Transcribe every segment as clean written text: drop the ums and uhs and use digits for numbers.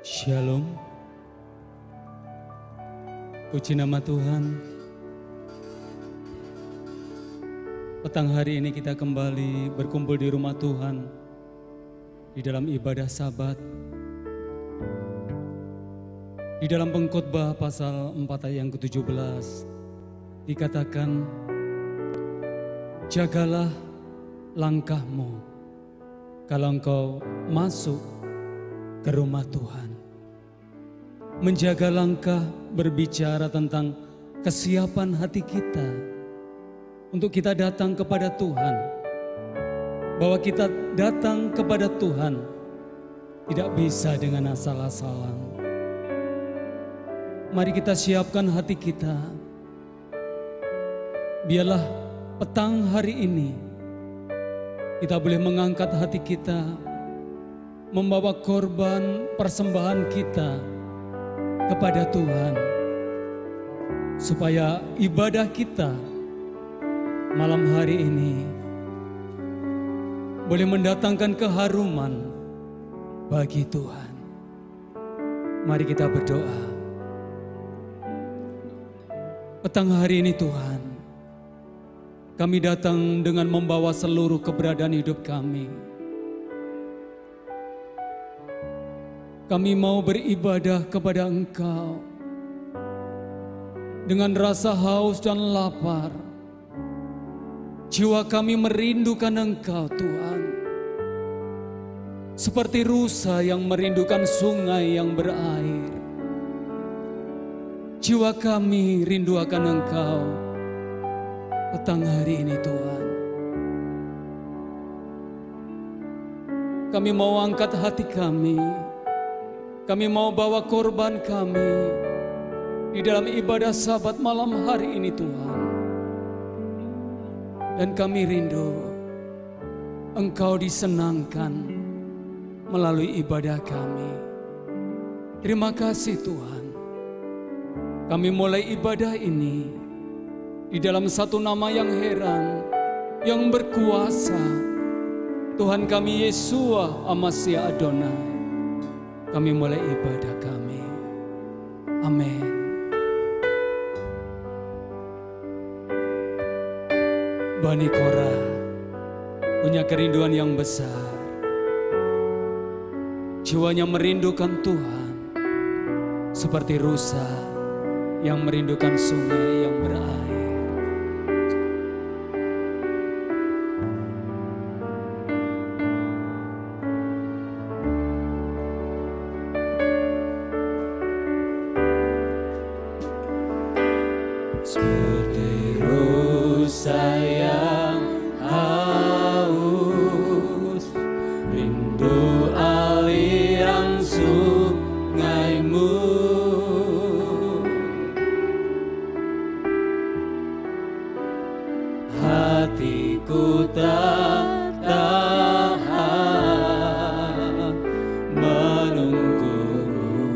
Shalom. Puji nama Tuhan. Petang hari ini kita kembali berkumpul di rumah Tuhan di dalam ibadah Sabat. Di dalam Pengkhotbah pasal 4 ayat yang ke-17 dikatakan, jagalah langkahmu kalau engkau masuk ke rumah Tuhan. Menjaga langkah berbicara tentang kesiapan hati kita untuk kita datang kepada Tuhan. Bahwa kita datang kepada Tuhan tidak bisa dengan asal-asalan. Mari kita siapkan hati kita. Biarlah petang hari ini kita boleh mengangkat hati kita, membawa korban persembahan kita kepada Tuhan, supaya ibadah kita malam hari ini boleh mendatangkan keharuman bagi Tuhan. Mari kita berdoa. Petang hari ini Tuhan, kami datang dengan membawa seluruh keberadaan hidup kami. Kami mau beribadah kepada Engkau dengan rasa haus dan lapar. Jiwa kami merindukan Engkau Tuhan, seperti rusa yang merindukan sungai yang berair. Jiwa kami rindu akan Engkau petang hari ini Tuhan. Kami mau angkat hati kami. Kami mau bawa korban kami di dalam ibadah Sabat malam hari ini Tuhan. Dan kami rindu Engkau disenangkan melalui ibadah kami. Terima kasih Tuhan. Kami mulai ibadah ini di dalam satu nama yang heran, yang berkuasa. Tuhan kami Yesua Amasya Adonai. Kami mulai ibadah kami. Amin. Bani Korah punya kerinduan yang besar. Jiwanya merindukan Tuhan seperti rusa yang merindukan sungai yang berair. Seperti rusa yang haus, rindu aliran sungaimu. Hatiku tak tahan menunggumu.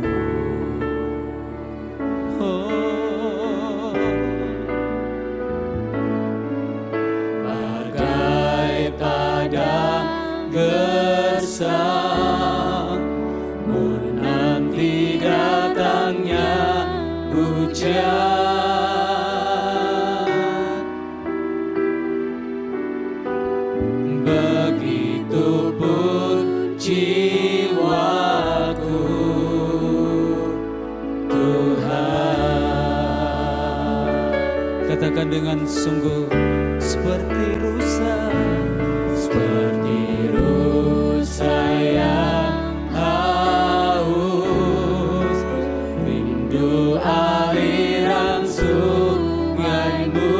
Bagai padang gersang menanti datangnya hujan. Begitupun jiwaku Tuhan. Katakan dengan sungguh, seperti rusa. Seperti rusa yang haus, rindu aliran sungaimu.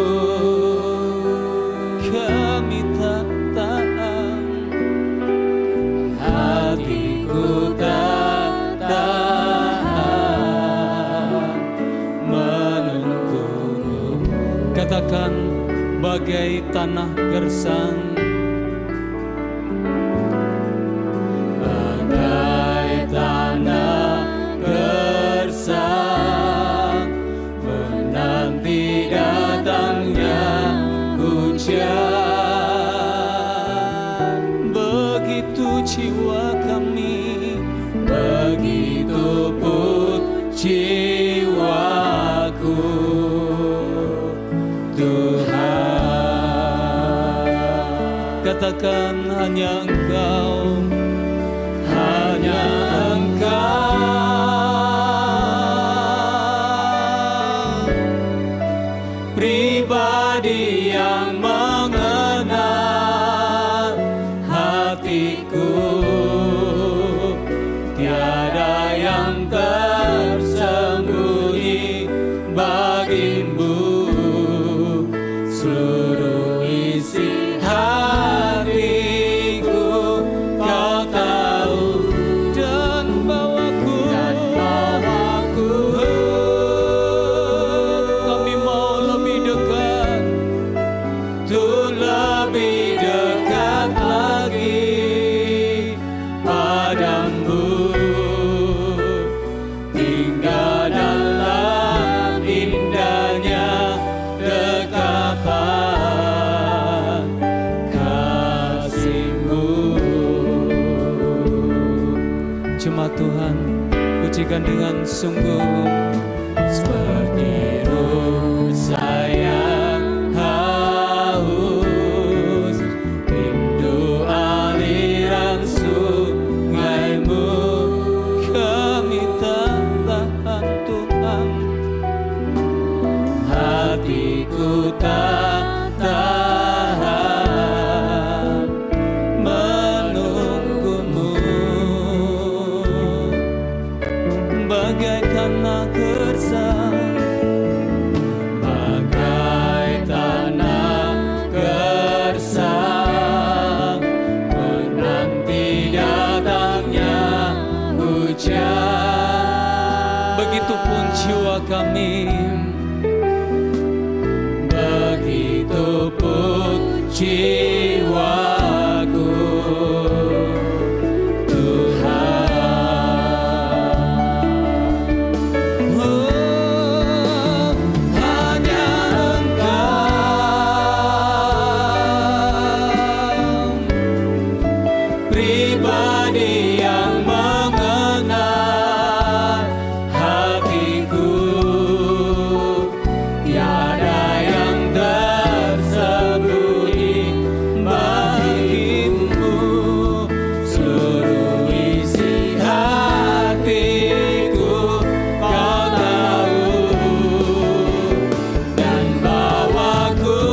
Kami tak tahan. Hatiku tak tahan menunggumu. Katakan, bagai tanah gersang. Bagai tanah gersang menanti datangnya hujan. Begitu jiwa kami, begitu pun jiwaku, Tuhan. Katakan hanya Engkau, hanya Engkau, pribadi yang mengenal hatiku, tiada yang tersembunyi bagimu, seluruh isi hatiku Kau tahu, dan bawaku, kami mau lebih dekat, untuk lebih dekat lagi padamu, tinggal dalam indahnya dekapan kasih-Mu. Jemaat Tuhan, pujikan dengan sungguh. Seperti ruh saya haus, rindu aliran sungai-Mu. Kami tak tahan Tuhan, Hatiku tak tahan menunggumu, bagaikan gersang, bagai tanah gersang, menanti datangnya hujan. begitupun jiwa kami, begitupun jiwaku, Tuhan. oh, Hanya Engkau, pribadi yang mengenal hatiku, tiada yang tersembunyi bagimu, seluruh isi hatiku Kau tahu, dan bawaku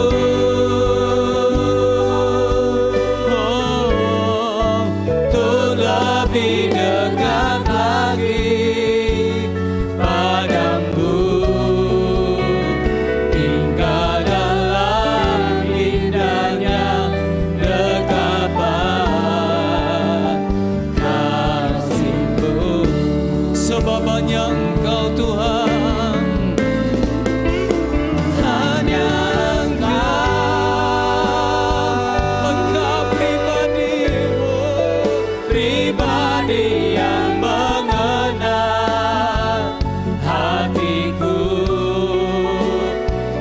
untuk lebih dekat lagi padamu, tinggal dalam indahnya dekapan kasih-Mu. sebab hanya Engkau Tuhan, Hanya Engkau pribadi-Mu, pribadi yang mengenal hatiku,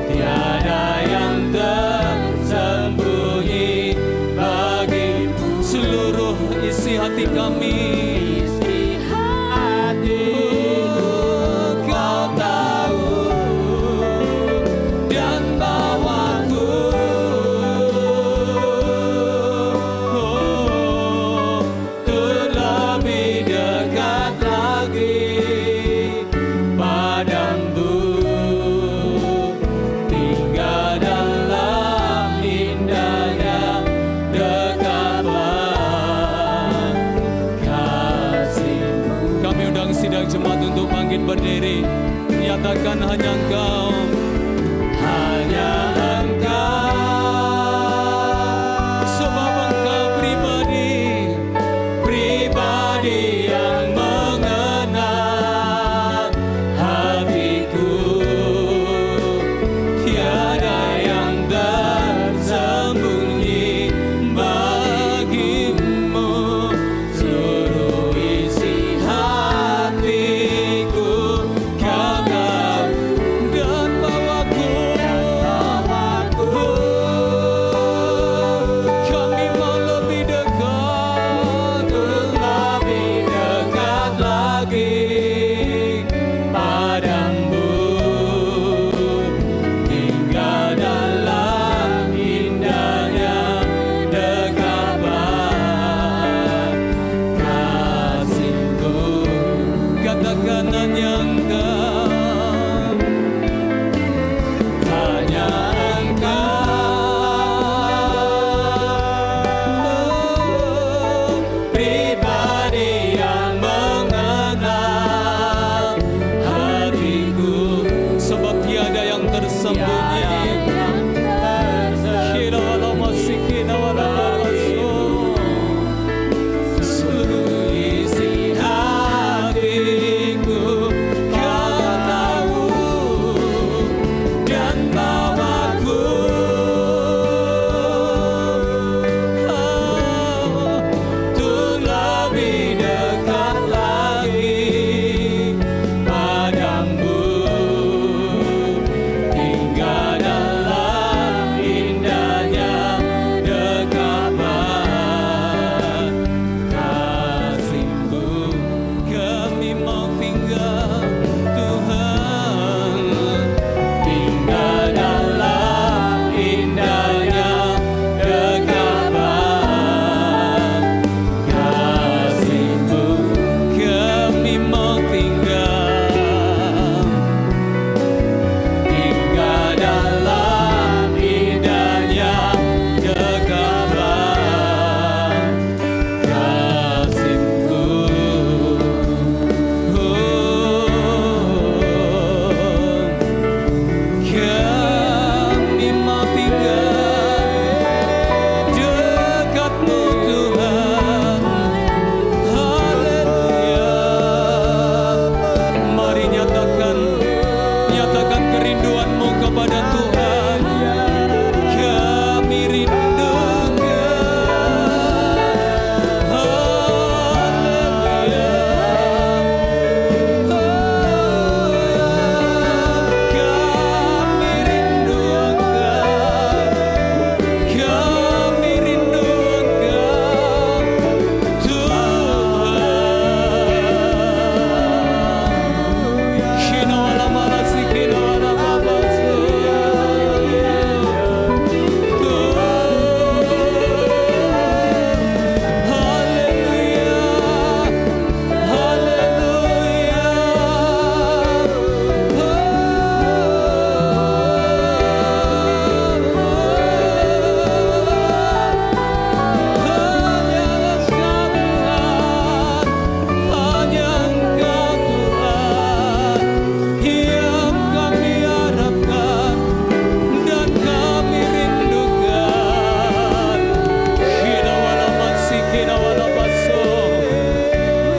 tiada yang tersembunyi bagimu, seluruh isi hati kami, isi hatiku Kau tahu, dan bawaku untuk lebih dekat lagi padamu, tinggal dalam indahnya dekapan kasih-Mu. kami undang sidang jemaat untuk bangkit berdiri, nyatakan hanya Engkau, Hanya Engkau, sebab Engkau pribadi yang mengenal hatiku, tiada yang tersembunyi bagimu, seluruh isi hatiku Kau tahu, dan bawaku, Tuhan, hanya Engkau. Hanya Engkau, pribadi yang mengenal hatiku. Sebab tiada yang tersembunyi. Seluruh isi hatiku Kau tahu dan bawaku untuk lebih dekat lagi padamu, hingga dalam indahnya dekapan kasih-Mu. Kami mau tinggal Tuhan, Hingga dalam indahnya dekapan kasih-Mu. kami mau tinggal. Hingga dalam indahnya dekapan kasih-Mu. Kami mau tinggal dekat-Mu Tuhan. Haleluya. Mari nyatakan kerinduan-Mu kepada Tuhan. Kami rindukan. Haleluya. Kami rindukan Tuhan. Kinawala malasi, kinawala babasu. Haleluya, haleluya. Hanya Engkau Tuhan, yang kami harapkan dan kami rindukan. Kinawala masi, kinawala baso,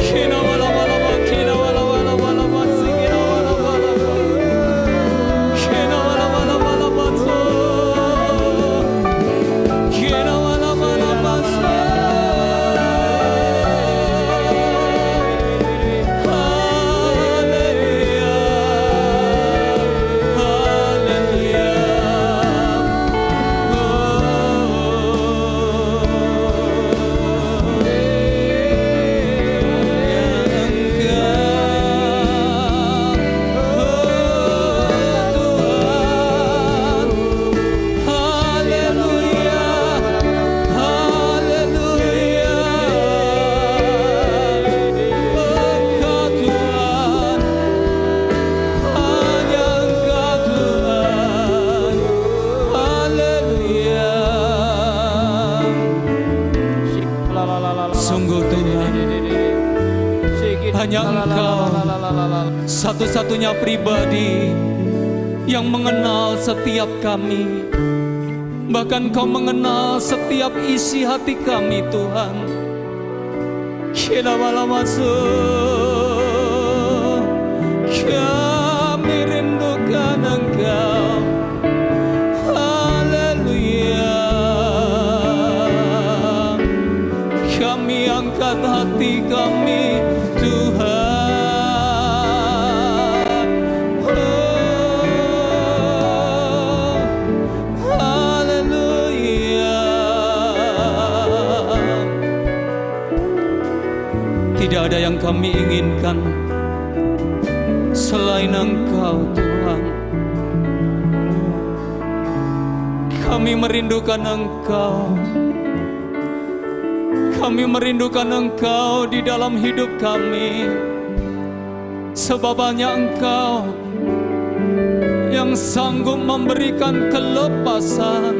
kinawala wala, kinawala wala wala masi, kinawala wala, kinawala wala wala baso, kinawala wala baso. Sungguh Tuhan, hanya Engkau satu-satunya pribadi yang mengenal setiap kami. Bahkan Kau mengenal setiap isi hati kami Tuhan. Kinawala masuk, kami rindukan Engkau. Haleluya. Kami angkat hati kami Tuhan. Haleluya. Tidak ada yang kami inginkan selain Engkau Tuhan. Kami merindukan Engkau. Kami merindukan Engkau di dalam hidup kami. Sebab hanya Engkau yang sanggup memberikan kelepasan,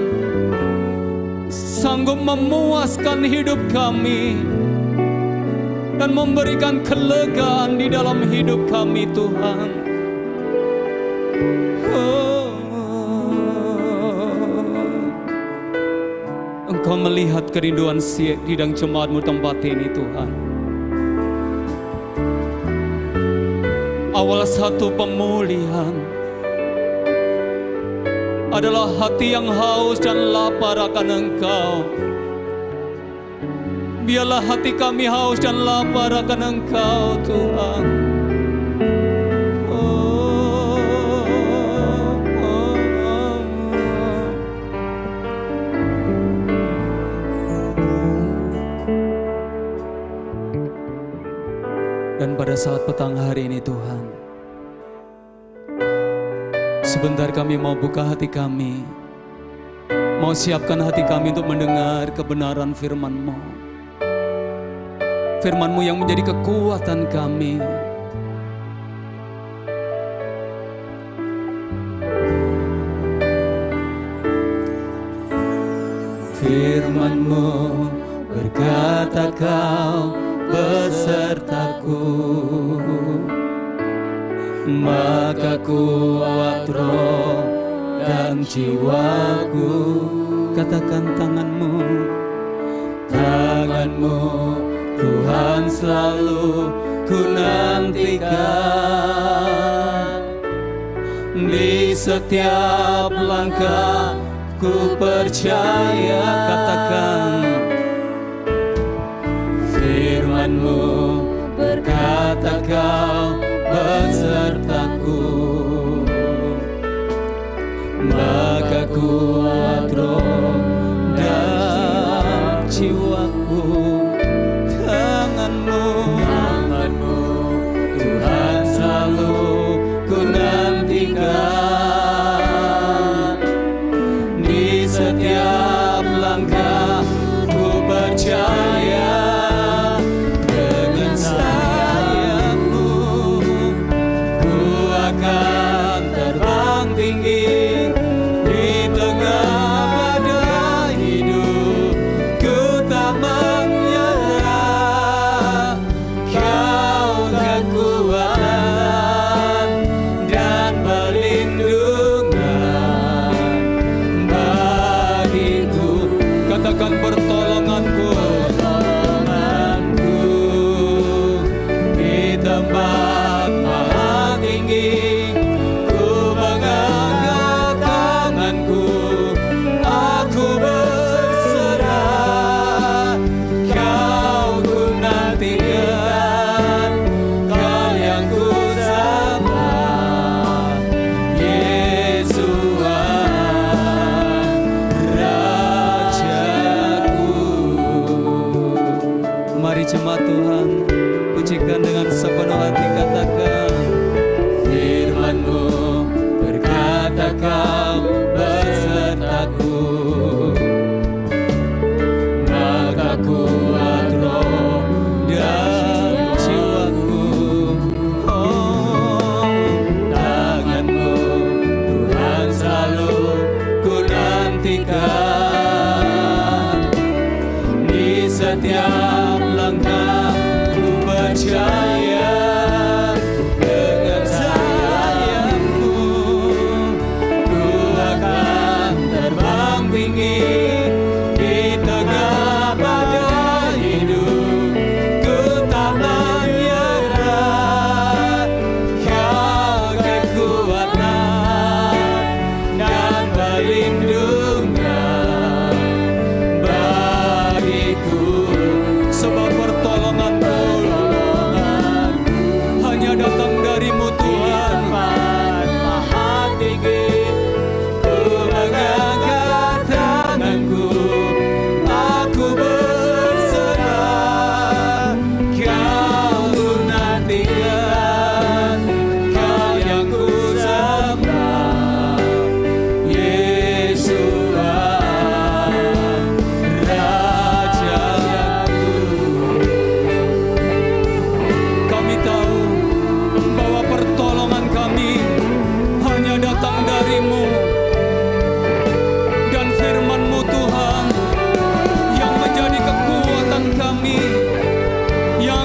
sanggup memuaskan hidup kami, dan memberikan kelegaan di dalam hidup kami, Tuhan. Engkau melihat kerinduan sidang jemaat-Mu tempat ini, Tuhan. Awal satu pemulihan adalah hati yang haus dan lapar akan Engkau. Biarlah hati kami haus dan lapar akan Engkau, Tuhan. Dan pada saat petang hari ini, Tuhan, sebentar kami mau buka hati kami, mau siapkan hati kami untuk mendengar kebenaran firman-Mu. Firman-Mu yang menjadi kekuatan kami. Firman-Mu berkata, Kau besertaku, maka kuat roh dan jiwaku. Katakan tangan-Mu, Tangan-Mu Tuhan selalu ku nantikan. Di setiap langkah ku percaya. katakan, Firman-Mu berkata, Kau besertaku, maka kuat roh dan jiwaku. Tangan-Mu Tuhan selalu ku nantikan. Di setiap langkah ku percaya. Dengan sayap-Mu ku akan terbang tinggi. Di tengah badai hidup ku tak menyerah. Kau kekuatan dan perlindungan bagiku. katakan pertolonganku. Pertolonganku di tempat maha tinggi. Ku mengangkat tanganku, aku berserah. Kau ku nantikan, Kau yang ku sembah. Yesus Rajaku. Mari jemaat Tuhan, pujikan dengan sepenuh hati, katakan, Firman-Mu berkata, Kau besertaku, maka kuat roh dan jiwaku. Tangan-Mu Tuhan selalu ku nantikan. Di setiap langkah ku percaya. Dengan sayap-Mu ku akan terbang tinggi. Di tengah badai hidup ku tak menyerah. Kau kekuatan dan perlindungan bagiku. sebab pertolongan-Mu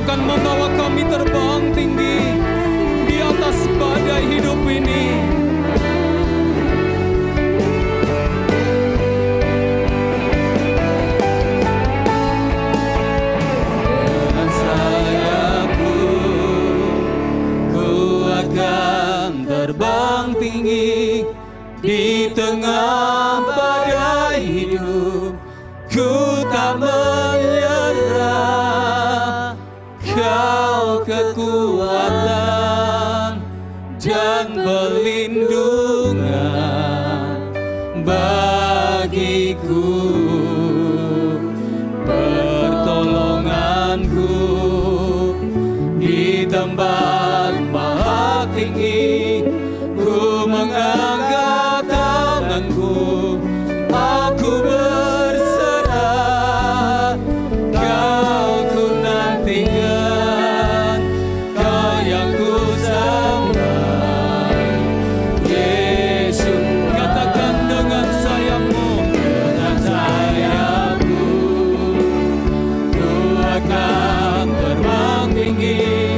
akan membawa kami terbang tinggi di atas badai hidup ini. Dengan sayapku ku akan terbang tinggi di tengah badai hidup. Ku tak menyerah, Kau kekuatan dan perlindungan bagiku, pertolonganku di tempat maha tinggi. Ku mengangkat tanganku, aku berserah, Kau ku nantikan, Kau yang ku sembah. Yesus, Katakan dengan sayapmu, dengan sayapku ku akan terbang tinggi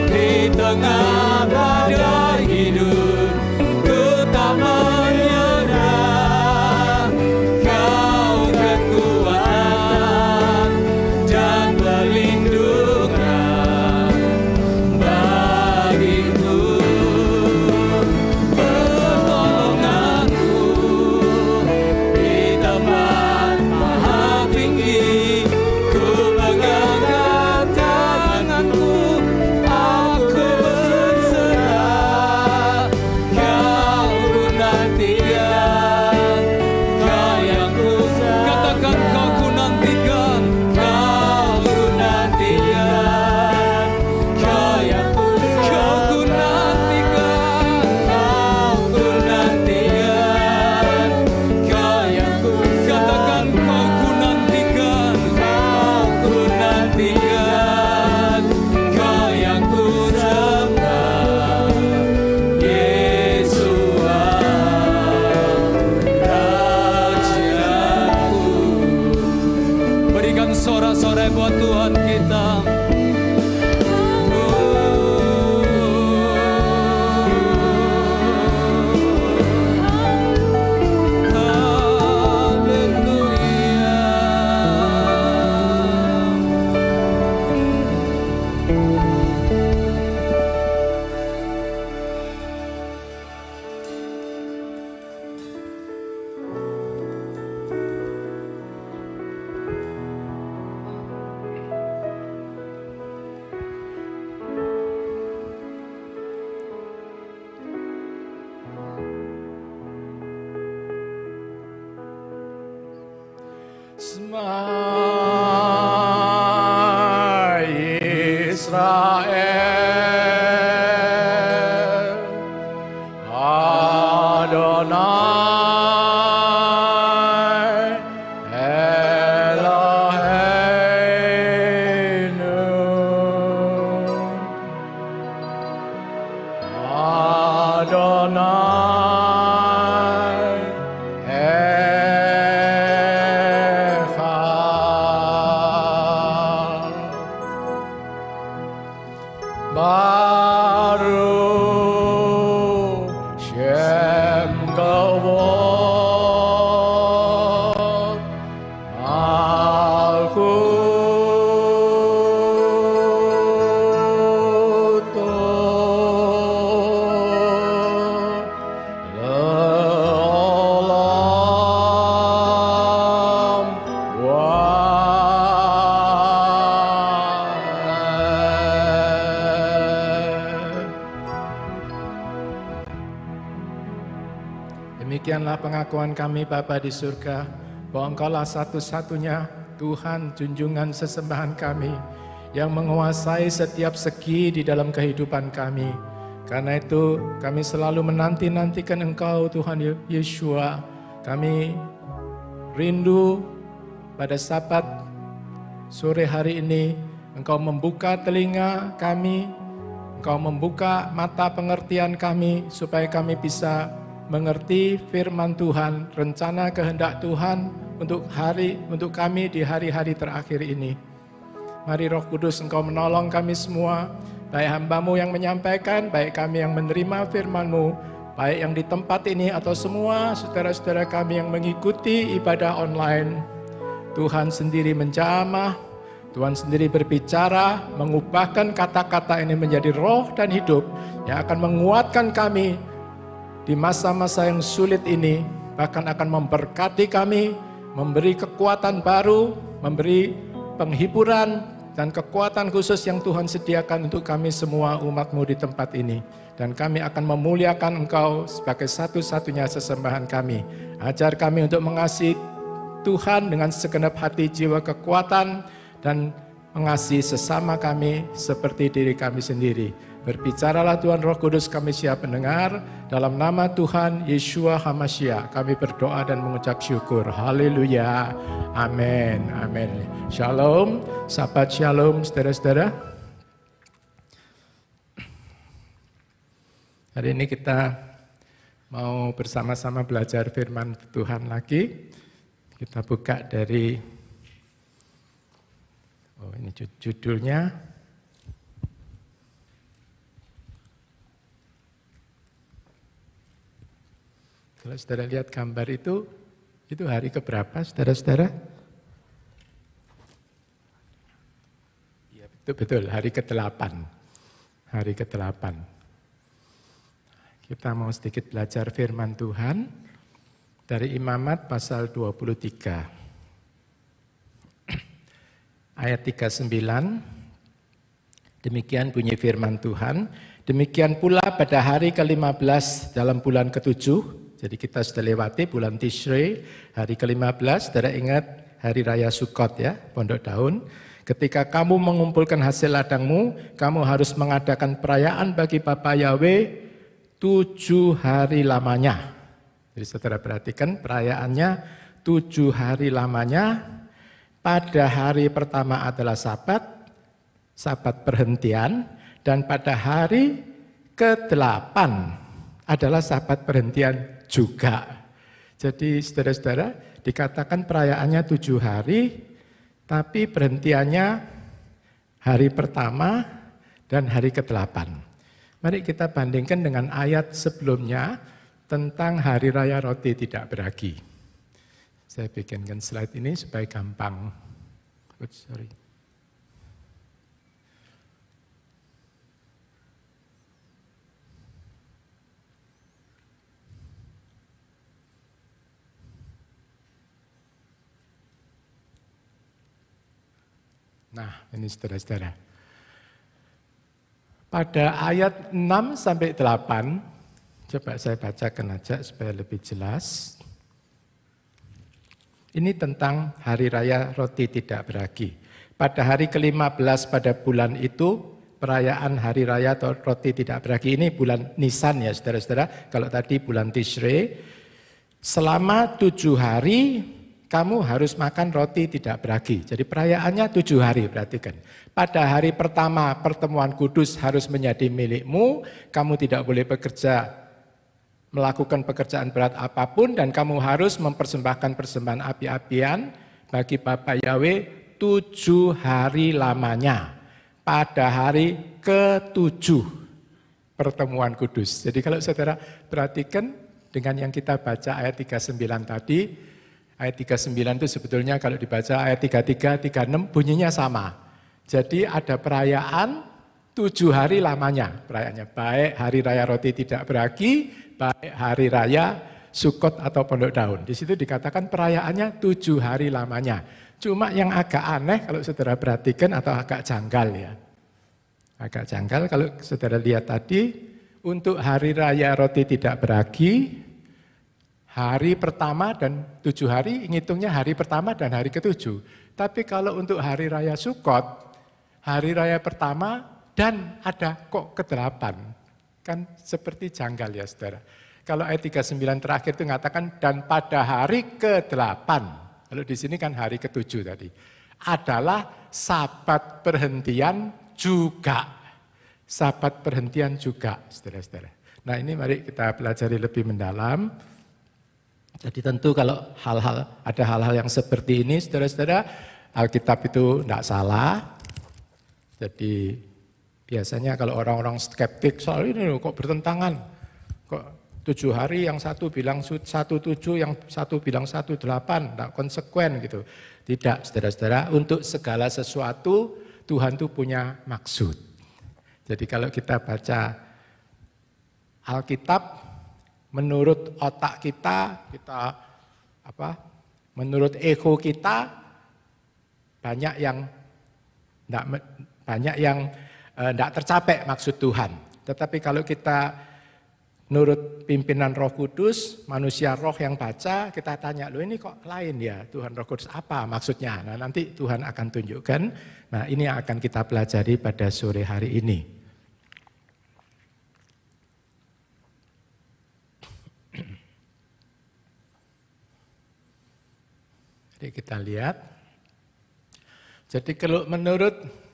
di tengah badai hidup. Ku tak menyerah, Kau kekuatan dan perlindungan bagiku, pertolonganku di tempat maha tinggi. Ku mengangkat tanganku, aku berserah, Kau ku nantikan, Kau yang ku katakan kau ku nantikan, Kau ku nantikan, Kau yang ku kau ku nantikan. Kau ku nantikan, Kau yang ku Katakan kau ku nantikan, Kau ku nantikan, Kau yang ku sembah. Yesus Rajaku. berikan sorak-sorai buat Tuhan kita. Shema Israel, Adonai Eloheinu, Adonai Echad. Baruch Shem Kavod Malchuto Le'olam Wa'ed. Demikianlah pengakuan kami Bapa di surga, bahwa Engkaulah satu-satunya Tuhan junjungan sesembahan kami, yang menguasai setiap segi di dalam kehidupan kami. Karena itu kami selalu menanti-nantikan Engkau Tuhan Yeshua. Kami rindu pada Sabat sore hari ini Engkau membuka telinga kami, Engkau membuka mata pengertian kami, supaya kami bisa mengerti firman Tuhan, rencana kehendak Tuhan untuk kami di hari-hari terakhir ini. Mari Roh Kudus Engkau menolong kami semua, baik hamba-Mu yang menyampaikan, baik kami yang menerima firman-Mu, baik yang di tempat ini atau semua saudara-saudara kami yang mengikuti ibadah online. Tuhan sendiri menjamah, Tuhan sendiri berbicara, mengubahkan kata-kata ini menjadi roh dan hidup yang akan menguatkan kami di masa-masa yang sulit ini, bahkan akan memberkati kami, memberi kekuatan baru, memberi penghiburan dan kekuatan khusus yang Tuhan sediakan untuk kami semua umat-Mu di tempat ini. Dan kami akan memuliakan Engkau sebagai satu-satunya sesembahan kami. Ajar kami untuk mengasihi Tuhan dengan segenap hati, jiwa, kekuatan, dan mengasihi sesama kami seperti diri kami sendiri. Berbicaralah Tuhan Roh Kudus, kami siap mendengar. Dalam nama Tuhan Yeshua HaMashiach kami berdoa dan mengucap syukur. Haleluya. Amin. Amin. Shalom. Sahabat shalom saudara-saudara. Hari ini kita mau bersama-sama belajar firman Tuhan lagi. Kita buka dari ini judulnya. Kalau saudara lihat gambar itu hari keberapa saudara-saudara? Iya betul, hari ke-8. Hari ke-8. Kita mau sedikit belajar firman Tuhan dari Imamat pasal 23. Ayat 39, demikian bunyi firman Tuhan. Demikian pula pada hari ke-15 dalam bulan ke-7, jadi kita sudah lewati bulan Tishrei, hari ke-15, saudara ingat hari raya Sukkot ya, pondok daun. Ketika kamu mengumpulkan hasil ladangmu, kamu harus mengadakan perayaan bagi Bapa Yahweh 7 hari lamanya. Jadi saudara perhatikan perayaannya 7 hari lamanya. Pada hari pertama adalah Sabat perhentian, dan pada hari ke-8 adalah Sabat perhentian juga. Jadi saudara-saudara dikatakan perayaannya 7 hari, tapi perhentiannya hari pertama dan hari ke-8. Mari kita bandingkan dengan ayat sebelumnya tentang hari raya roti tidak beragi. Saya bikinkan slide ini supaya gampang. Sorry. Nah, ini saudara-saudara. Pada ayat 6 sampai 8, coba saya bacakan aja supaya lebih jelas. Ini tentang hari raya roti tidak beragi. Pada hari ke-15 pada bulan itu, perayaan hari raya roti tidak beragi. Ini bulan Nisan ya saudara-saudara. Kalau tadi bulan Tishrei, selama 7 hari kamu harus makan roti tidak beragi. Jadi perayaannya 7 hari, perhatikan. Pada hari pertama pertemuan kudus harus menjadi milikmu. Kamu tidak boleh bekerja, melakukan pekerjaan berat apapun, dan kamu harus mempersembahkan persembahan api-apian bagi Bapa Yahweh 7 hari lamanya. Pada hari ke-7 pertemuan kudus. Jadi kalau saudara perhatikan dengan yang kita baca ayat 39 tadi, ayat 39 itu sebetulnya kalau dibaca ayat 33, 36 bunyinya sama. Jadi ada perayaan 7 hari lamanya. Perayaannya baik hari raya roti tidak beragi, baik hari raya Sukkot atau pondok daun. Di situ dikatakan perayaannya 7 hari lamanya. Cuma yang agak aneh kalau saudara perhatikan atau agak janggal ya. Agak janggal kalau saudara lihat tadi, untuk hari raya roti tidak beragi, hari pertama dan 7 hari, ngitungnya hari pertama dan hari ke-7. Tapi kalau untuk hari raya Sukkot, hari raya pertama dan ada kok ke-8. Kan seperti janggal ya saudara. Kalau ayat 39 terakhir itu mengatakan dan pada hari ke-8. Kalau di sini kan hari ke-7 tadi. Adalah Sabat perhentian juga. Sabat perhentian juga, saudara-saudara. Nah ini mari kita pelajari lebih mendalam. Jadi tentu kalau ada hal-hal yang seperti ini, saudara-saudara, Alkitab itu tidak salah. Jadi biasanya kalau orang-orang skeptik soal ini kok bertentangan, kok 7 hari yang satu bilang 17, yang satu bilang 18, tidak konsekuen gitu. Tidak, saudara-saudara, untuk segala sesuatu Tuhan itu punya maksud. Jadi kalau kita baca Alkitab, menurut otak kita menurut ego kita banyak yang tidak tercapai maksud Tuhan. Tetapi kalau kita nurut pimpinan Roh Kudus, manusia roh yang baca, kita tanya, loh ini kok lain ya Tuhan Roh Kudus, apa maksudnya? Nah nanti Tuhan akan tunjukkan, nah ini yang akan kita pelajari pada sore hari ini. Jadi kita lihat, jadi kalau menurut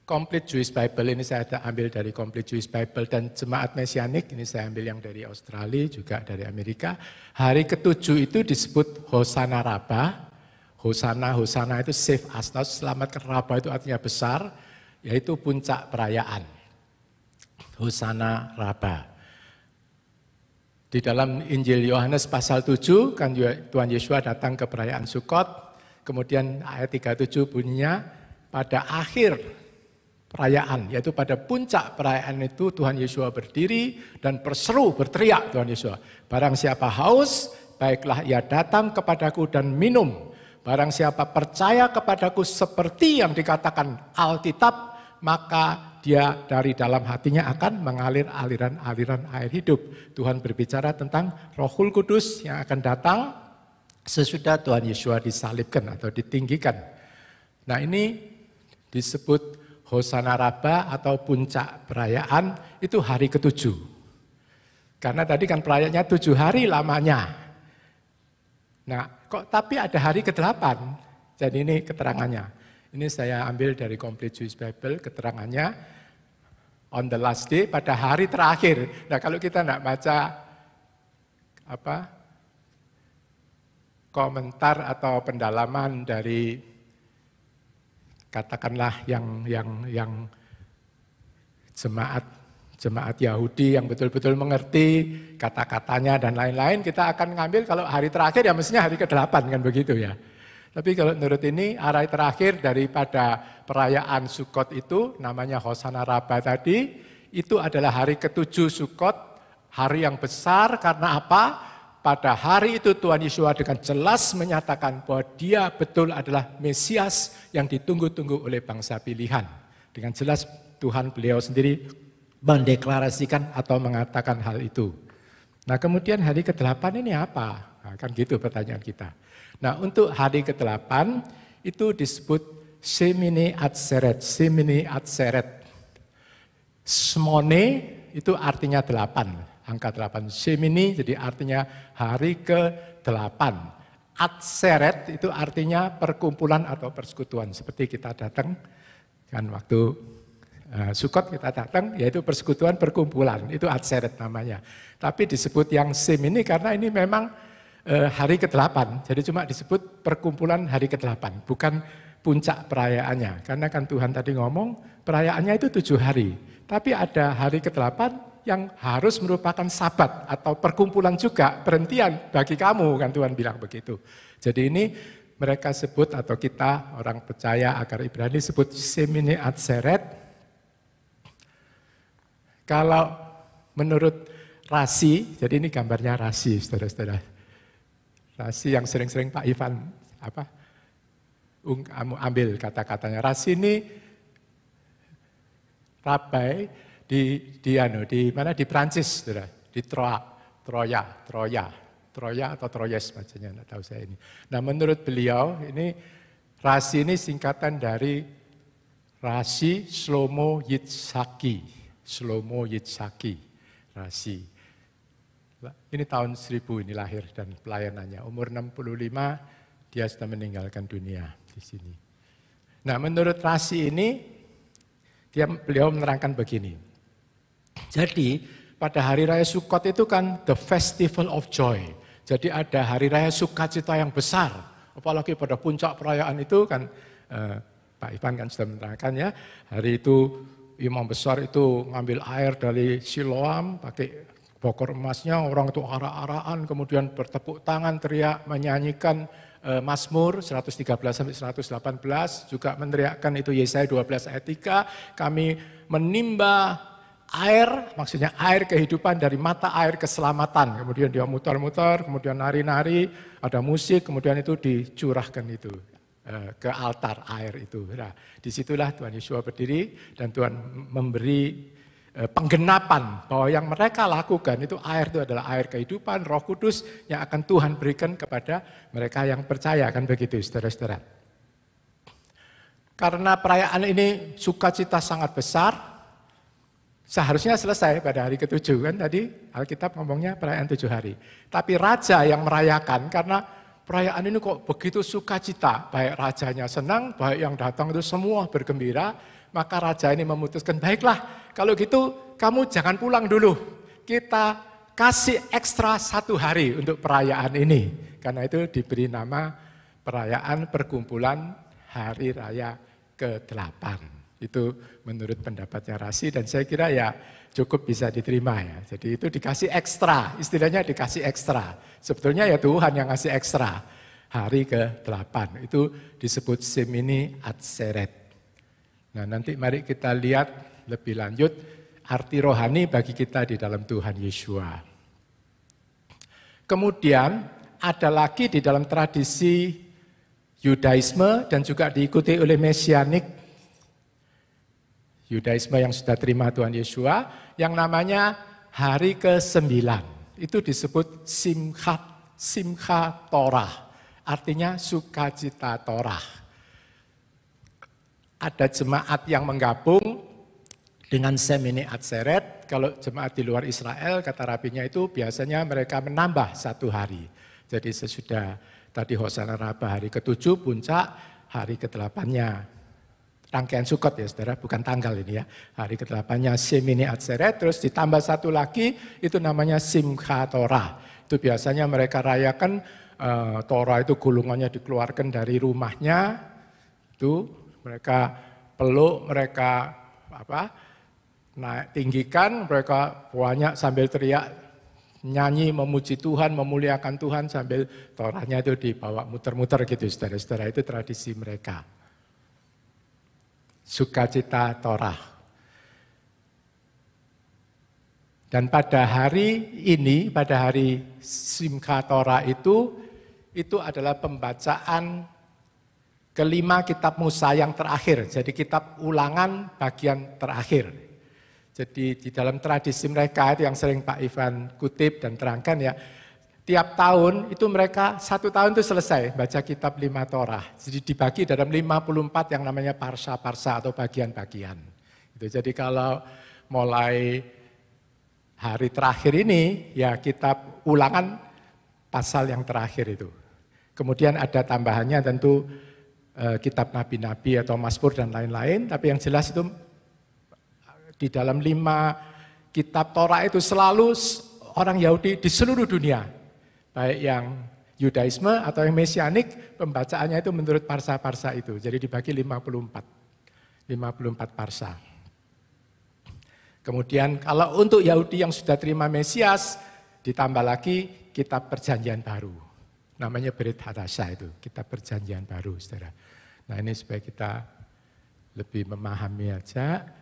Complete Jewish Bible, ini saya ambil dari Complete Jewish Bible, dan Jemaat Mesianik, ini saya ambil yang dari Australia, juga dari Amerika. Hari ke-7 itu disebut Hosana Rabbah. Hosana itu save us, selamatkan Rabbah itu artinya besar, yaitu puncak perayaan. Hosana Rabbah. Di dalam Injil Yohanes pasal 7, kan Tuhan Yesus datang ke perayaan Sukot, kemudian ayat 37 bunyinya, pada akhir perayaan, yaitu pada puncak perayaan itu Tuhan Yesus berdiri dan berteriak Tuhan Yesus, barang siapa haus, baiklah ia datang kepadaku dan minum. Barang siapa percaya kepadaku seperti yang dikatakan Alkitab, maka dia dari dalam hatinya akan mengalir aliran-aliran air hidup. Tuhan berbicara tentang Rohul Kudus yang akan datang sesudah Tuhan Yesus disalibkan atau ditinggikan. Nah ini disebut Hosana Rabbah atau puncak perayaan, itu hari ke-7. Karena tadi kan perayaannya 7 hari lamanya. Nah kok tapi ada hari ke-8, jadi ini keterangannya. Ini saya ambil dari Complete Jewish Bible, keterangannya on the last day, pada hari terakhir. Nah kalau kita tidak baca komentar atau pendalaman dari katakanlah yang jemaat Yahudi yang betul-betul mengerti kata-katanya dan lain-lain, kita akan ngambil kalau hari terakhir ya mestinya hari ke-8 kan begitu ya. Tapi kalau menurut ini hari terakhir daripada perayaan Sukot itu namanya Hosana Rabbah tadi, itu adalah hari ke-7 Sukot, hari yang besar karena apa? Pada hari itu Tuhan Yesus dengan jelas menyatakan bahwa dia betul adalah Mesias yang ditunggu-tunggu oleh bangsa pilihan. Dengan jelas Tuhan beliau sendiri mendeklarasikan atau mengatakan hal itu. Nah kemudian hari ke-8 ini apa? Nah, kan gitu pertanyaan kita. Nah untuk hari ke-8 itu disebut Shemini Atzeret. Smone itu artinya 8. Angka 8, Shemini jadi artinya hari ke-8. Atzeret itu artinya perkumpulan atau persekutuan. Seperti kita datang, kan waktu Sukot kita datang, yaitu persekutuan perkumpulan. Itu Atzeret namanya. Tapi disebut yang Shemini karena ini memang hari ke-8. Jadi cuma disebut perkumpulan hari ke-8, bukan puncak perayaannya. Karena kan Tuhan tadi ngomong, perayaannya itu 7 hari. Tapi ada hari ke-8, yang harus merupakan sabat atau perkumpulan juga, perhentian bagi kamu, kan Tuhan bilang begitu. Jadi ini mereka sebut atau kita orang percaya akar Ibrani sebut Shemini Atzeret. Kalau menurut rasi, jadi ini gambarnya rasi, saudara-saudara. Rasi yang sering-sering Pak Ivan ambil kata-katanya. Rasi ini Rabai di mana di Prancis, di Troya atau Troyes bacanya, enggak tahu saya ini. Nah, menurut beliau ini rasi ini singkatan dari rasi Shlomo Yitzhaki rasi. Ini tahun 1000 ini lahir dan pelayanannya. Umur 65 dia sudah meninggalkan dunia di sini. Nah, menurut rasi ini beliau menerangkan begini. Jadi pada hari raya Sukot itu kan the festival of joy. Jadi ada hari raya sukacita yang besar. Apalagi pada puncak perayaan itu kan Pak Ivan kan sudah menerangkan ya, hari itu imam besar itu ngambil air dari Siloam, pakai bokor emasnya, orang itu arak-arakan, kemudian bertepuk tangan, teriak, menyanyikan Mazmur 113 sampai 118, juga meneriakkan itu Yesaya 12 ayat 3, kami menimba air, maksudnya air kehidupan dari mata air keselamatan. Kemudian dia muter-muter, kemudian nari-nari, ada musik, kemudian itu dicurahkan itu ke altar air itu. Nah, disitulah Tuhan Yesus berdiri dan Tuhan memberi penggenapan bahwa yang mereka lakukan itu air itu adalah air kehidupan, Roh Kudus yang akan Tuhan berikan kepada mereka yang percaya, kan begitu saudara-saudara. Karena perayaan ini sukacita sangat besar, seharusnya selesai pada hari ke-7 kan tadi Alkitab ngomongnya perayaan 7 hari. Tapi raja yang merayakan karena perayaan ini kok begitu sukacita, baik rajanya senang, baik yang datang itu semua bergembira, maka raja ini memutuskan, baiklah kalau gitu kamu jangan pulang dulu, kita kasih ekstra 1 hari untuk perayaan ini. Karena itu diberi nama perayaan perkumpulan hari raya ke-8. Itu menurut pendapatnya Rasi dan saya kira ya cukup bisa diterima ya. Jadi itu dikasih ekstra, istilahnya dikasih ekstra. Sebetulnya ya Tuhan yang ngasih ekstra. Hari ke-8 itu disebut Shemini Atseret. Nah nanti mari kita lihat lebih lanjut arti rohani bagi kita di dalam Tuhan Yeshua. Kemudian ada lagi di dalam tradisi Yudaisme dan juga diikuti oleh Mesianik. Yudaisme yang sudah terima Tuhan Yeshua, yang namanya hari ke-9. Itu disebut Simchat Torah, artinya sukacita Torah. Ada jemaat yang menggabung dengan Shemini Atseret. Kalau jemaat di luar Israel, kata rabinya itu biasanya mereka menambah 1 hari. Jadi sesudah tadi Hosana Rabbah hari ke-7, puncak, hari ke-8-nya rangkaian Sukot ya saudara, bukan tanggal ini ya. Hari ke-8-nya Shemini Atseret, terus ditambah 1 lagi, itu namanya Simchat Torah. Itu biasanya mereka rayakan, Torah itu gulungannya dikeluarkan dari rumahnya, itu mereka peluk, mereka naik tinggikan, mereka banyak sambil teriak, nyanyi, memuji Tuhan, memuliakan Tuhan sambil Torahnya itu dibawa muter-muter gitu saudara-saudara, itu tradisi mereka. Sukacita Torah. Dan pada hari ini, pada hari Simchat Torah itu adalah pembacaan kelima kitab Musa yang terakhir, jadi kitab ulangan bagian terakhir. Jadi di dalam tradisi mereka itu yang sering Pak Ivan kutip dan terangkan ya, tiap tahun itu mereka 1 tahun itu selesai baca kitab 5 Torah. Jadi dibagi dalam 54 yang namanya parsa-parsa atau bagian-bagian. Jadi kalau mulai hari terakhir ini ya kitab ulangan pasal yang terakhir itu. Kemudian ada tambahannya tentu kitab nabi-nabi atau Mazmur dan lain-lain, tapi yang jelas itu di dalam 5 kitab Torah itu selalu orang Yahudi di seluruh dunia, baik yang Yudaisme atau yang Mesianik, pembacaannya itu menurut parsa-parsa itu, jadi dibagi 54 parsa. Kemudian kalau untuk Yahudi yang sudah terima Mesias, ditambah lagi kitab perjanjian baru, namanya Berit Hadasha itu, kitab perjanjian baru saudara. Nah ini supaya kita lebih memahami aja.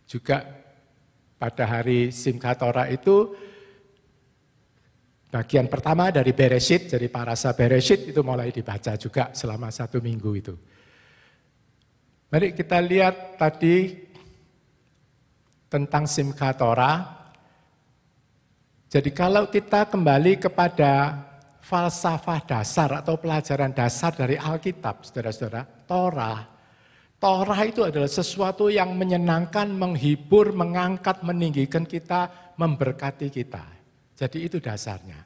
Juga pada hari Simchat Torah itu bagian pertama dari Bereshit, jadi parasa Bereshit itu mulai dibaca juga selama 1 minggu itu. Mari kita lihat tadi tentang Simchat Torah. Jadi kalau kita kembali kepada falsafah dasar atau pelajaran dasar dari Alkitab, saudara-saudara, Torah itu adalah sesuatu yang menyenangkan, menghibur, mengangkat, meninggikan kita, memberkati kita. Jadi itu dasarnya.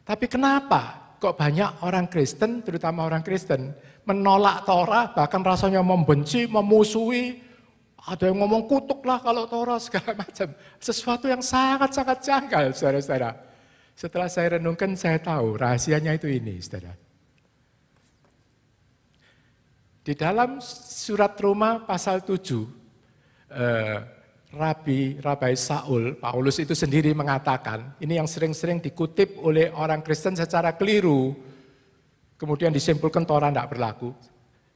Tapi kenapa kok banyak orang Kristen, terutama orang Kristen, menolak Torah, bahkan rasanya membenci, memusuhi, ada yang ngomong kutuklah kalau Torah segala macam. Sesuatu yang sangat-sangat janggal, saudara-saudara. Setelah saya renungkan, saya tahu rahasianya itu ini, saudara. Di dalam surat Roma pasal 7, Rabi Saul, Paulus itu sendiri mengatakan, ini yang sering-sering dikutip oleh orang Kristen secara keliru, kemudian disimpulkan Torah tidak berlaku.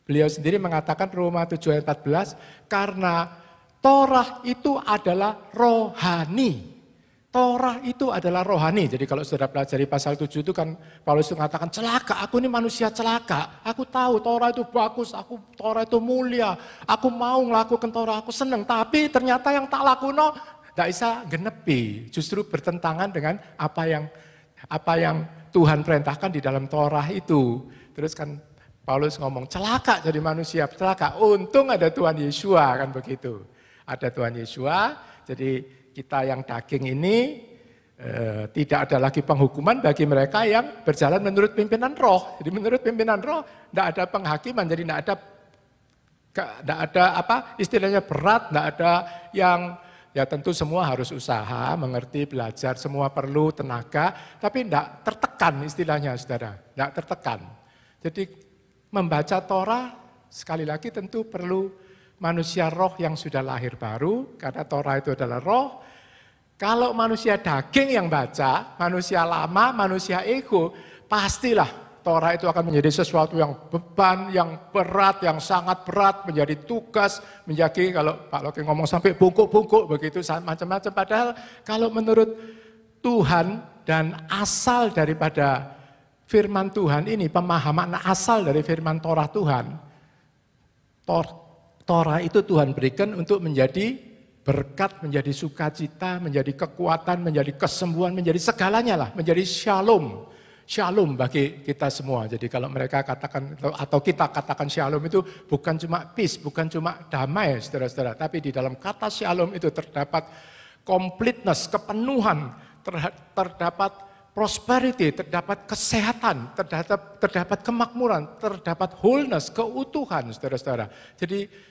Beliau sendiri mengatakan Roma 7 ayat 14, karena Torah itu adalah rohani. Torah itu adalah rohani. Jadi kalau saudara pelajari pasal 7 itu kan Paulus mengatakan celaka, aku ini manusia celaka. Aku tahu Torah itu bagus, Torah itu mulia. Aku mau melakukan Torah, aku senang. Tapi ternyata yang tak lakuno tidak bisa genepi. Justru bertentangan dengan apa yang Tuhan perintahkan di dalam Torah itu. Terus kan Paulus ngomong celaka jadi manusia, celaka. Untung ada Tuhan Yesua kan begitu. Ada Tuhan Yesua, jadi kita yang daging ini tidak ada lagi penghukuman bagi mereka yang berjalan menurut pimpinan roh. Jadi menurut pimpinan roh tidak ada penghakiman, jadi tidak ada apa istilahnya berat, tidak ada yang ya tentu semua harus usaha, mengerti, belajar, semua perlu tenaga, tapi tidak tertekan istilahnya saudara, tidak tertekan. Jadi membaca Torah sekali lagi tentu perlu manusia roh yang sudah lahir baru, karena Torah itu adalah roh. Kalau manusia daging yang baca, manusia lama, manusia ego, pastilah Torah itu akan menjadi sesuatu yang beban, yang berat, yang sangat berat, menjadi tugas, menjadi kalau Pak Loki ngomong sampai bungkuk-bungkuk begitu, macam-macam. Padahal kalau menurut Tuhan dan asal daripada firman Tuhan ini, pemahaman asal dari firman Torah Tuhan, Torah itu Tuhan berikan untuk menjadi berkat, menjadi sukacita, menjadi kekuatan, menjadi kesembuhan, menjadi segalanya lah, menjadi shalom. Shalom bagi kita semua. Jadi kalau mereka katakan, atau kita katakan shalom itu bukan cuma peace, bukan cuma damai saudara-saudara. Tapi di dalam kata shalom itu terdapat completeness, kepenuhan, terdapat prosperity, terdapat kesehatan, terdapat kemakmuran, terdapat wholeness, keutuhan saudara-saudara. Jadi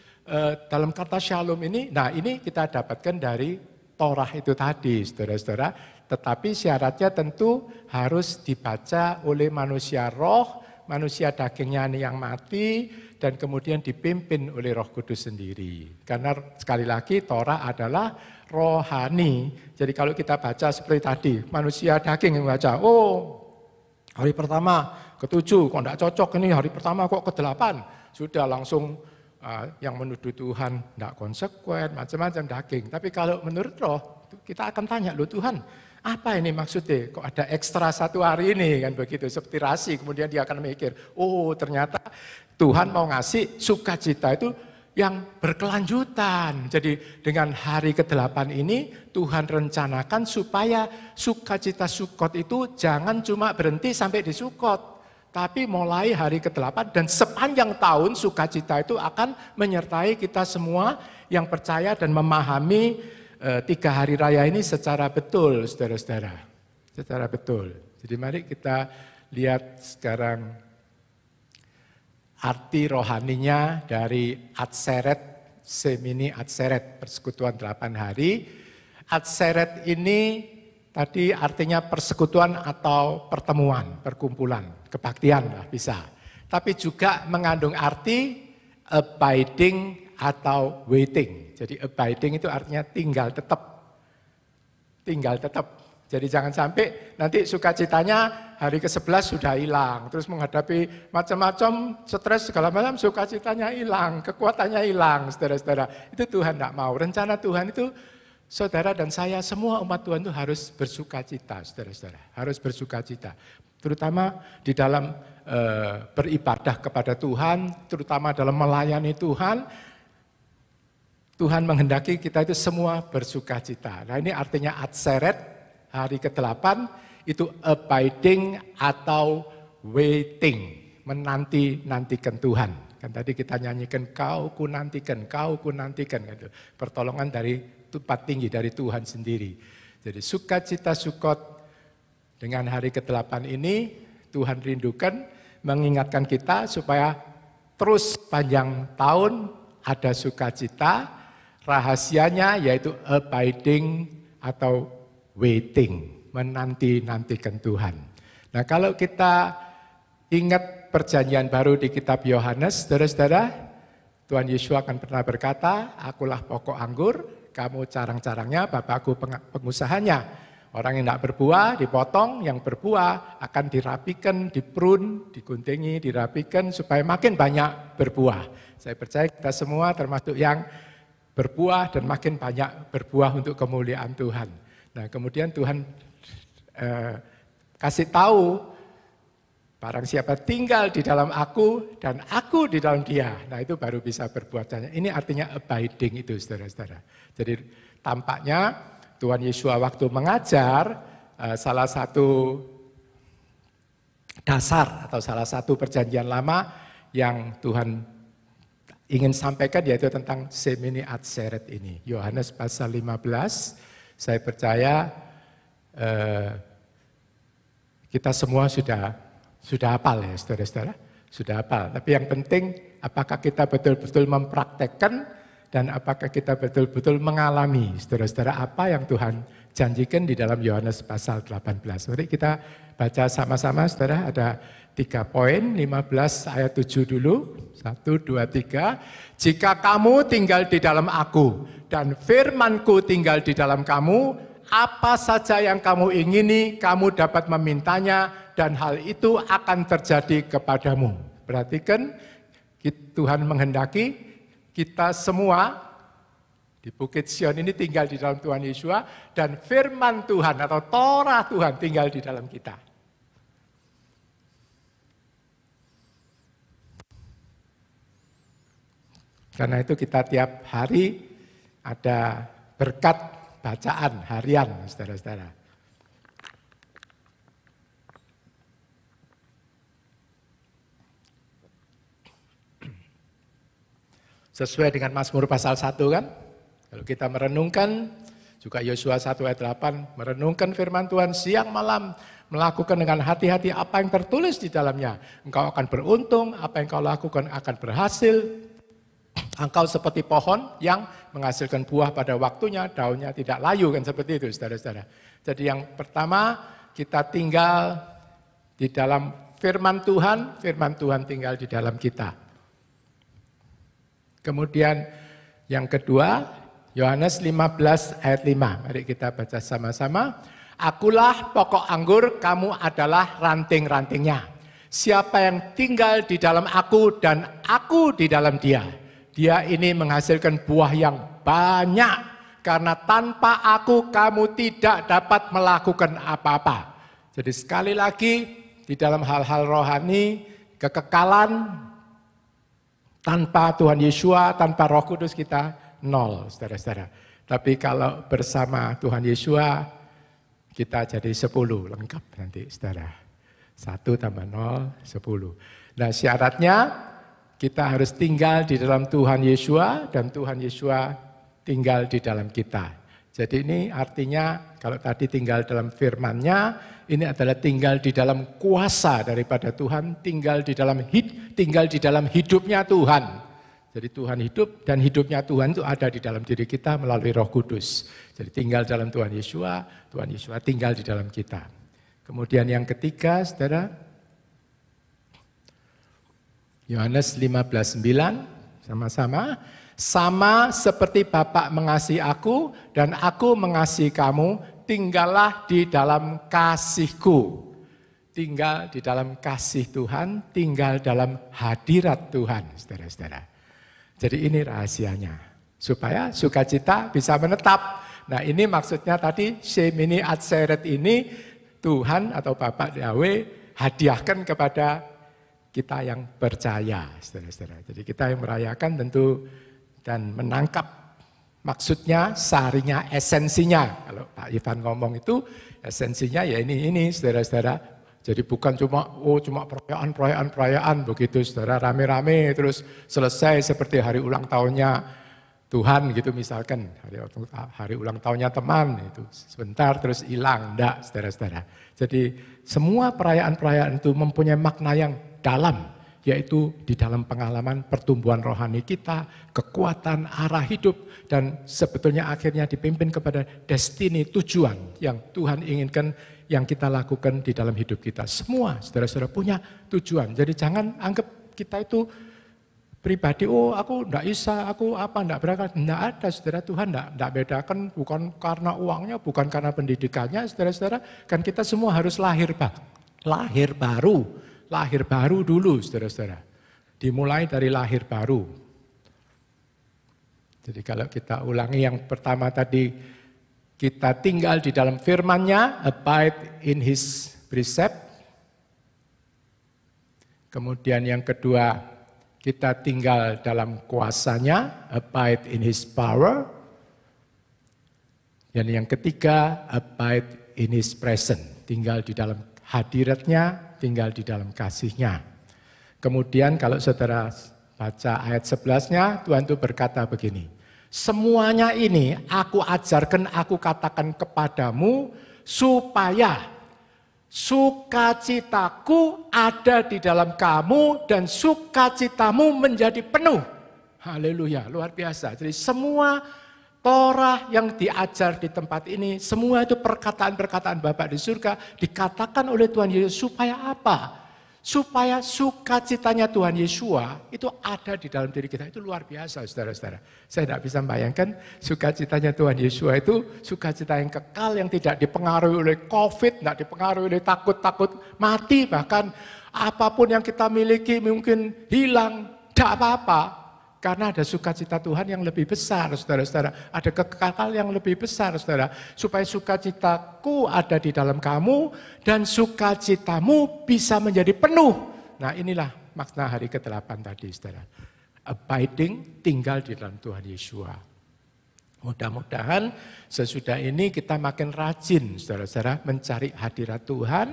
dalam kata shalom ini, nah ini kita dapatkan dari Torah itu tadi, saudara-saudara. Tetapi syaratnya tentu harus dibaca oleh manusia roh, manusia dagingnya yang mati, dan kemudian dipimpin oleh Roh Kudus sendiri. Karena sekali lagi Torah adalah rohani. Jadi kalau kita baca seperti tadi, manusia daging yang baca, oh hari pertama ke-7, kok tidak cocok ini, hari pertama kok ke-8, sudah langsung yang menuduh Tuhan tidak konsekuen, macam-macam daging. Tapi kalau menurut roh, kita akan tanya, loh Tuhan, apa ini maksudnya? Kok ada ekstra 1 hari ini, kan begitu, seperti rasi. Kemudian dia akan mikir, oh ternyata Tuhan mau ngasih sukacita itu yang berkelanjutan. Jadi dengan hari ke-8 ini, Tuhan rencanakan supaya sukacita Sukot itu jangan cuma berhenti sampai di Sukot. Tapi mulai hari ke-8 dan sepanjang tahun sukacita itu akan menyertai kita semua yang percaya dan memahami 3 hari raya ini secara betul, saudara-saudara. Secara betul. Jadi mari kita lihat sekarang arti rohaninya dari Atseret, Semini Atseret, persekutuan 8 hari. Atseret ini tadi artinya persekutuan atau pertemuan, perkumpulan, kebaktian lah bisa. Tapi juga mengandung arti abiding atau waiting. Jadi abiding itu artinya tinggal tetap. Tinggal tetap. Jadi jangan sampai nanti sukacitanya hari ke-11 sudah hilang. Terus menghadapi macam-macam stres segala macam, sukacitanya hilang, kekuatannya hilang, saudara-saudara. Itu Tuhan tidak mau. Rencana Tuhan itu saudara dan saya, semua umat Tuhan itu harus bersukacita, saudara-saudara. Harus bersukacita. Terutama di dalam beribadah kepada Tuhan, terutama dalam melayani Tuhan. Tuhan menghendaki kita itu semua bersukacita. Nah ini artinya Atseret, hari ke-8, itu abiding atau waiting. Menanti-nantikan Tuhan. Kan tadi kita nyanyikan, kau ku nantikan. Gitu. Pertolongan dari tempat tinggi dari Tuhan sendiri. Jadi sukacita Sukot dengan hari ke-8 ini Tuhan rindukan mengingatkan kita supaya terus panjang tahun ada sukacita. Rahasianya yaitu abiding atau waiting, menanti-nantikan Tuhan. Nah kalau kita ingat perjanjian baru di kitab Yohanes, saudara-saudara, Tuhan Yesus akan pernah berkata, akulah pokok anggur, kamu carang-carangnya, Bapakku pengusahanya. Orang yang tidak berbuah dipotong, yang berbuah akan dirapikan, diprun, diguntingi, dirapikan supaya makin banyak berbuah. Saya percaya kita semua termasuk yang berbuah dan makin banyak berbuah untuk kemuliaan Tuhan. Nah kemudian Tuhan kasih tahu, barang siapa tinggal di dalam aku dan aku di dalam dia, nah itu baru bisa berbuat banyak. Ini artinya abiding itu saudara-saudara. Jadi tampaknya Tuhan Yesus waktu mengajar, salah satu dasar atau salah satu perjanjian lama yang Tuhan ingin sampaikan yaitu tentang Shemini Atseret ini. Yohanes pasal 15, saya percaya kita semua sudah hafal ya saudara-saudara, sudah hafal. Tapi yang penting apakah kita betul-betul mempraktekkan dan apakah kita betul-betul mengalami saudara-saudara apa yang Tuhan janjikan di dalam Yohanes pasal 18. Mari kita baca sama-sama saudara, ada 3 poin, 15 ayat 7 dulu. 1, 2, 3. Jika kamu tinggal di dalam aku dan firmanku tinggal di dalam kamu, apa saja yang kamu ingini, kamu dapat memintanya dan hal itu akan terjadi kepadamu. Perhatikan, Tuhan menghendaki kita semua di Bukit Sion ini tinggal di dalam Tuhan Yesus dan firman Tuhan atau Torah Tuhan tinggal di dalam kita. Karena itu kita tiap hari ada berkat bacaan harian, saudara-saudara. Sesuai dengan Mazmur pasal 1 kan? Kalau kita merenungkan, juga Yosua 1 ayat 8, merenungkan firman Tuhan siang malam, melakukan dengan hati-hati apa yang tertulis di dalamnya. Engkau akan beruntung, apa yang kau lakukan akan berhasil. Engkau seperti pohon yang menghasilkan buah pada waktunya, daunnya tidak layu, kan seperti itu saudara-saudara. Jadi yang pertama, kita tinggal di dalam firman Tuhan tinggal di dalam kita. Kemudian yang kedua, Yohanes 15 ayat 5. Mari kita baca sama-sama. Akulah pokok anggur, kamu adalah ranting-rantingnya. Siapa yang tinggal di dalam aku dan aku di dalam dia, dia ini menghasilkan buah yang banyak. Karena tanpa aku kamu tidak dapat melakukan apa-apa. Jadi sekali lagi, di dalam hal-hal rohani, kekekalan, tanpa Tuhan Yesus, tanpa Roh Kudus kita nol, saudara-saudara. Tapi kalau bersama Tuhan Yesus, kita jadi 10, lengkap nanti, saudara. 1 tambah 0, 10. Nah syaratnya, kita harus tinggal di dalam Tuhan Yesus, dan Tuhan Yesus tinggal di dalam kita. Jadi ini artinya, kalau tadi tinggal dalam firman-Nya, ini adalah tinggal di dalam kuasa daripada Tuhan, tinggal di dalam hidupnya Tuhan. Jadi Tuhan hidup dan hidupnya Tuhan itu ada di dalam diri kita melalui Roh Kudus. Jadi tinggal dalam Tuhan Yesus tinggal di dalam kita. Kemudian yang ketiga, saudara, Yohanes 15:9, sama-sama. Sama seperti Bapa mengasihi aku dan aku mengasihi kamu, tinggallah di dalam kasihku. Tinggal di dalam kasih Tuhan, tinggal dalam hadirat Tuhan, saudara-saudara. Jadi ini rahasianya, supaya sukacita bisa menetap. Nah ini maksudnya tadi, Shemini Atseret ini Tuhan atau Bapak Yahweh hadiahkan kepada kita yang percaya, saudara-saudara. Jadi kita yang merayakan tentu dan menangkap maksudnya, sarinya, esensinya. Kalau Pak Ivan ngomong itu, esensinya ya ini saudara-saudara. Jadi bukan cuma perayaan begitu saudara, rame-rame terus selesai seperti hari ulang tahunnya Tuhan gitu misalkan. Hari ulang tahunnya teman itu sebentar terus hilang, enggak saudara-saudara. Jadi semua perayaan-perayaan itu mempunyai makna yang dalam, yaitu di dalam pengalaman pertumbuhan rohani kita, kekuatan arah hidup, dan sebetulnya akhirnya dipimpin kepada destiny, tujuan yang Tuhan inginkan yang kita lakukan di dalam hidup kita. Semua saudara-saudara punya tujuan. Jadi jangan anggap kita itu pribadi, oh aku enggak bisa, aku apa, enggak berangkat. Enggak ada, saudara. Tuhan enggak bedakan, bukan karena uangnya, bukan karena pendidikannya, saudara-saudara. Kan kita semua harus lahir baru dulu, saudara-saudara. Dimulai dari lahir baru. Jadi kalau kita ulangi yang pertama tadi, kita tinggal di dalam firman-Nya, abide in His precept. Kemudian yang kedua, kita tinggal dalam kuasa-Nya, abide in His power. Dan yang ketiga, abide in His presence, tinggal di dalam hadirat-Nya, tinggal di dalam kasih-Nya. Kemudian kalau saudara baca ayat 11-nya, Tuhan itu berkata begini, semuanya ini aku ajarkan, aku katakan kepadamu, supaya sukacitaku ada di dalam kamu dan sukacitamu menjadi penuh. Haleluya, luar biasa. Jadi semua Torah yang diajar di tempat ini, semua itu perkataan-perkataan Bapa di surga dikatakan oleh Tuhan Yesus supaya apa? Supaya sukacitanya Tuhan Yesua itu ada di dalam diri kita. Itu luar biasa, saudara-saudara. Saya tidak bisa membayangkan sukacitanya Tuhan Yesua itu sukacita yang kekal, yang tidak dipengaruhi oleh COVID, tidak dipengaruhi oleh takut-takut mati, bahkan apapun yang kita miliki mungkin hilang, tidak apa-apa. Karena ada sukacita Tuhan yang lebih besar, saudara-saudara. Ada kekal yang lebih besar, saudara. Supaya sukacitaku ada di dalam kamu dan sukacitamu bisa menjadi penuh. Nah inilah makna hari ke-8 tadi, saudara. Abiding, tinggal di dalam Tuhan Yesua. Mudah-mudahan sesudah ini kita makin rajin, saudara-saudara, mencari hadirat Tuhan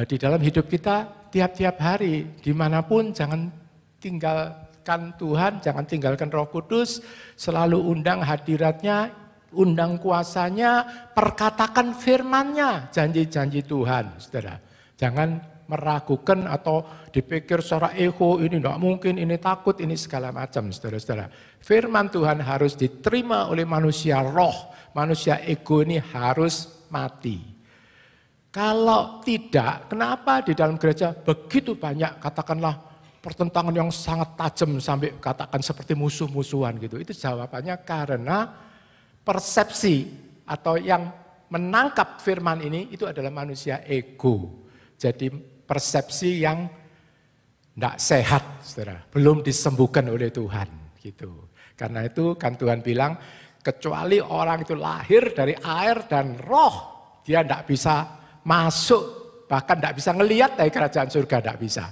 di dalam hidup kita tiap-tiap hari. Dimanapun jangan tinggalkan Tuhan, jangan tinggalkan Roh Kudus, selalu undang hadiratnya, undang kuasanya, perkatakan firman-Nya, janji-janji Tuhan, saudara. Jangan meragukan atau dipikir secara ego, ini tidak mungkin, ini takut, ini segala macam, saudara-saudara. Firman Tuhan harus diterima oleh manusia roh, manusia ego ini harus mati. Kalau tidak, kenapa di dalam gereja begitu banyak, katakanlah, pertentangan yang sangat tajam sampai katakan seperti musuh-musuhan gitu. Itu jawabannya karena persepsi atau yang menangkap firman ini itu adalah manusia ego. Jadi persepsi yang tidak sehat, saudara. Belum disembuhkan oleh Tuhan gitu. Karena itu kan Tuhan bilang, kecuali orang itu lahir dari air dan roh, dia tidak bisa masuk, bahkan tidak bisa ngelihat dari kerajaan surga, tidak bisa.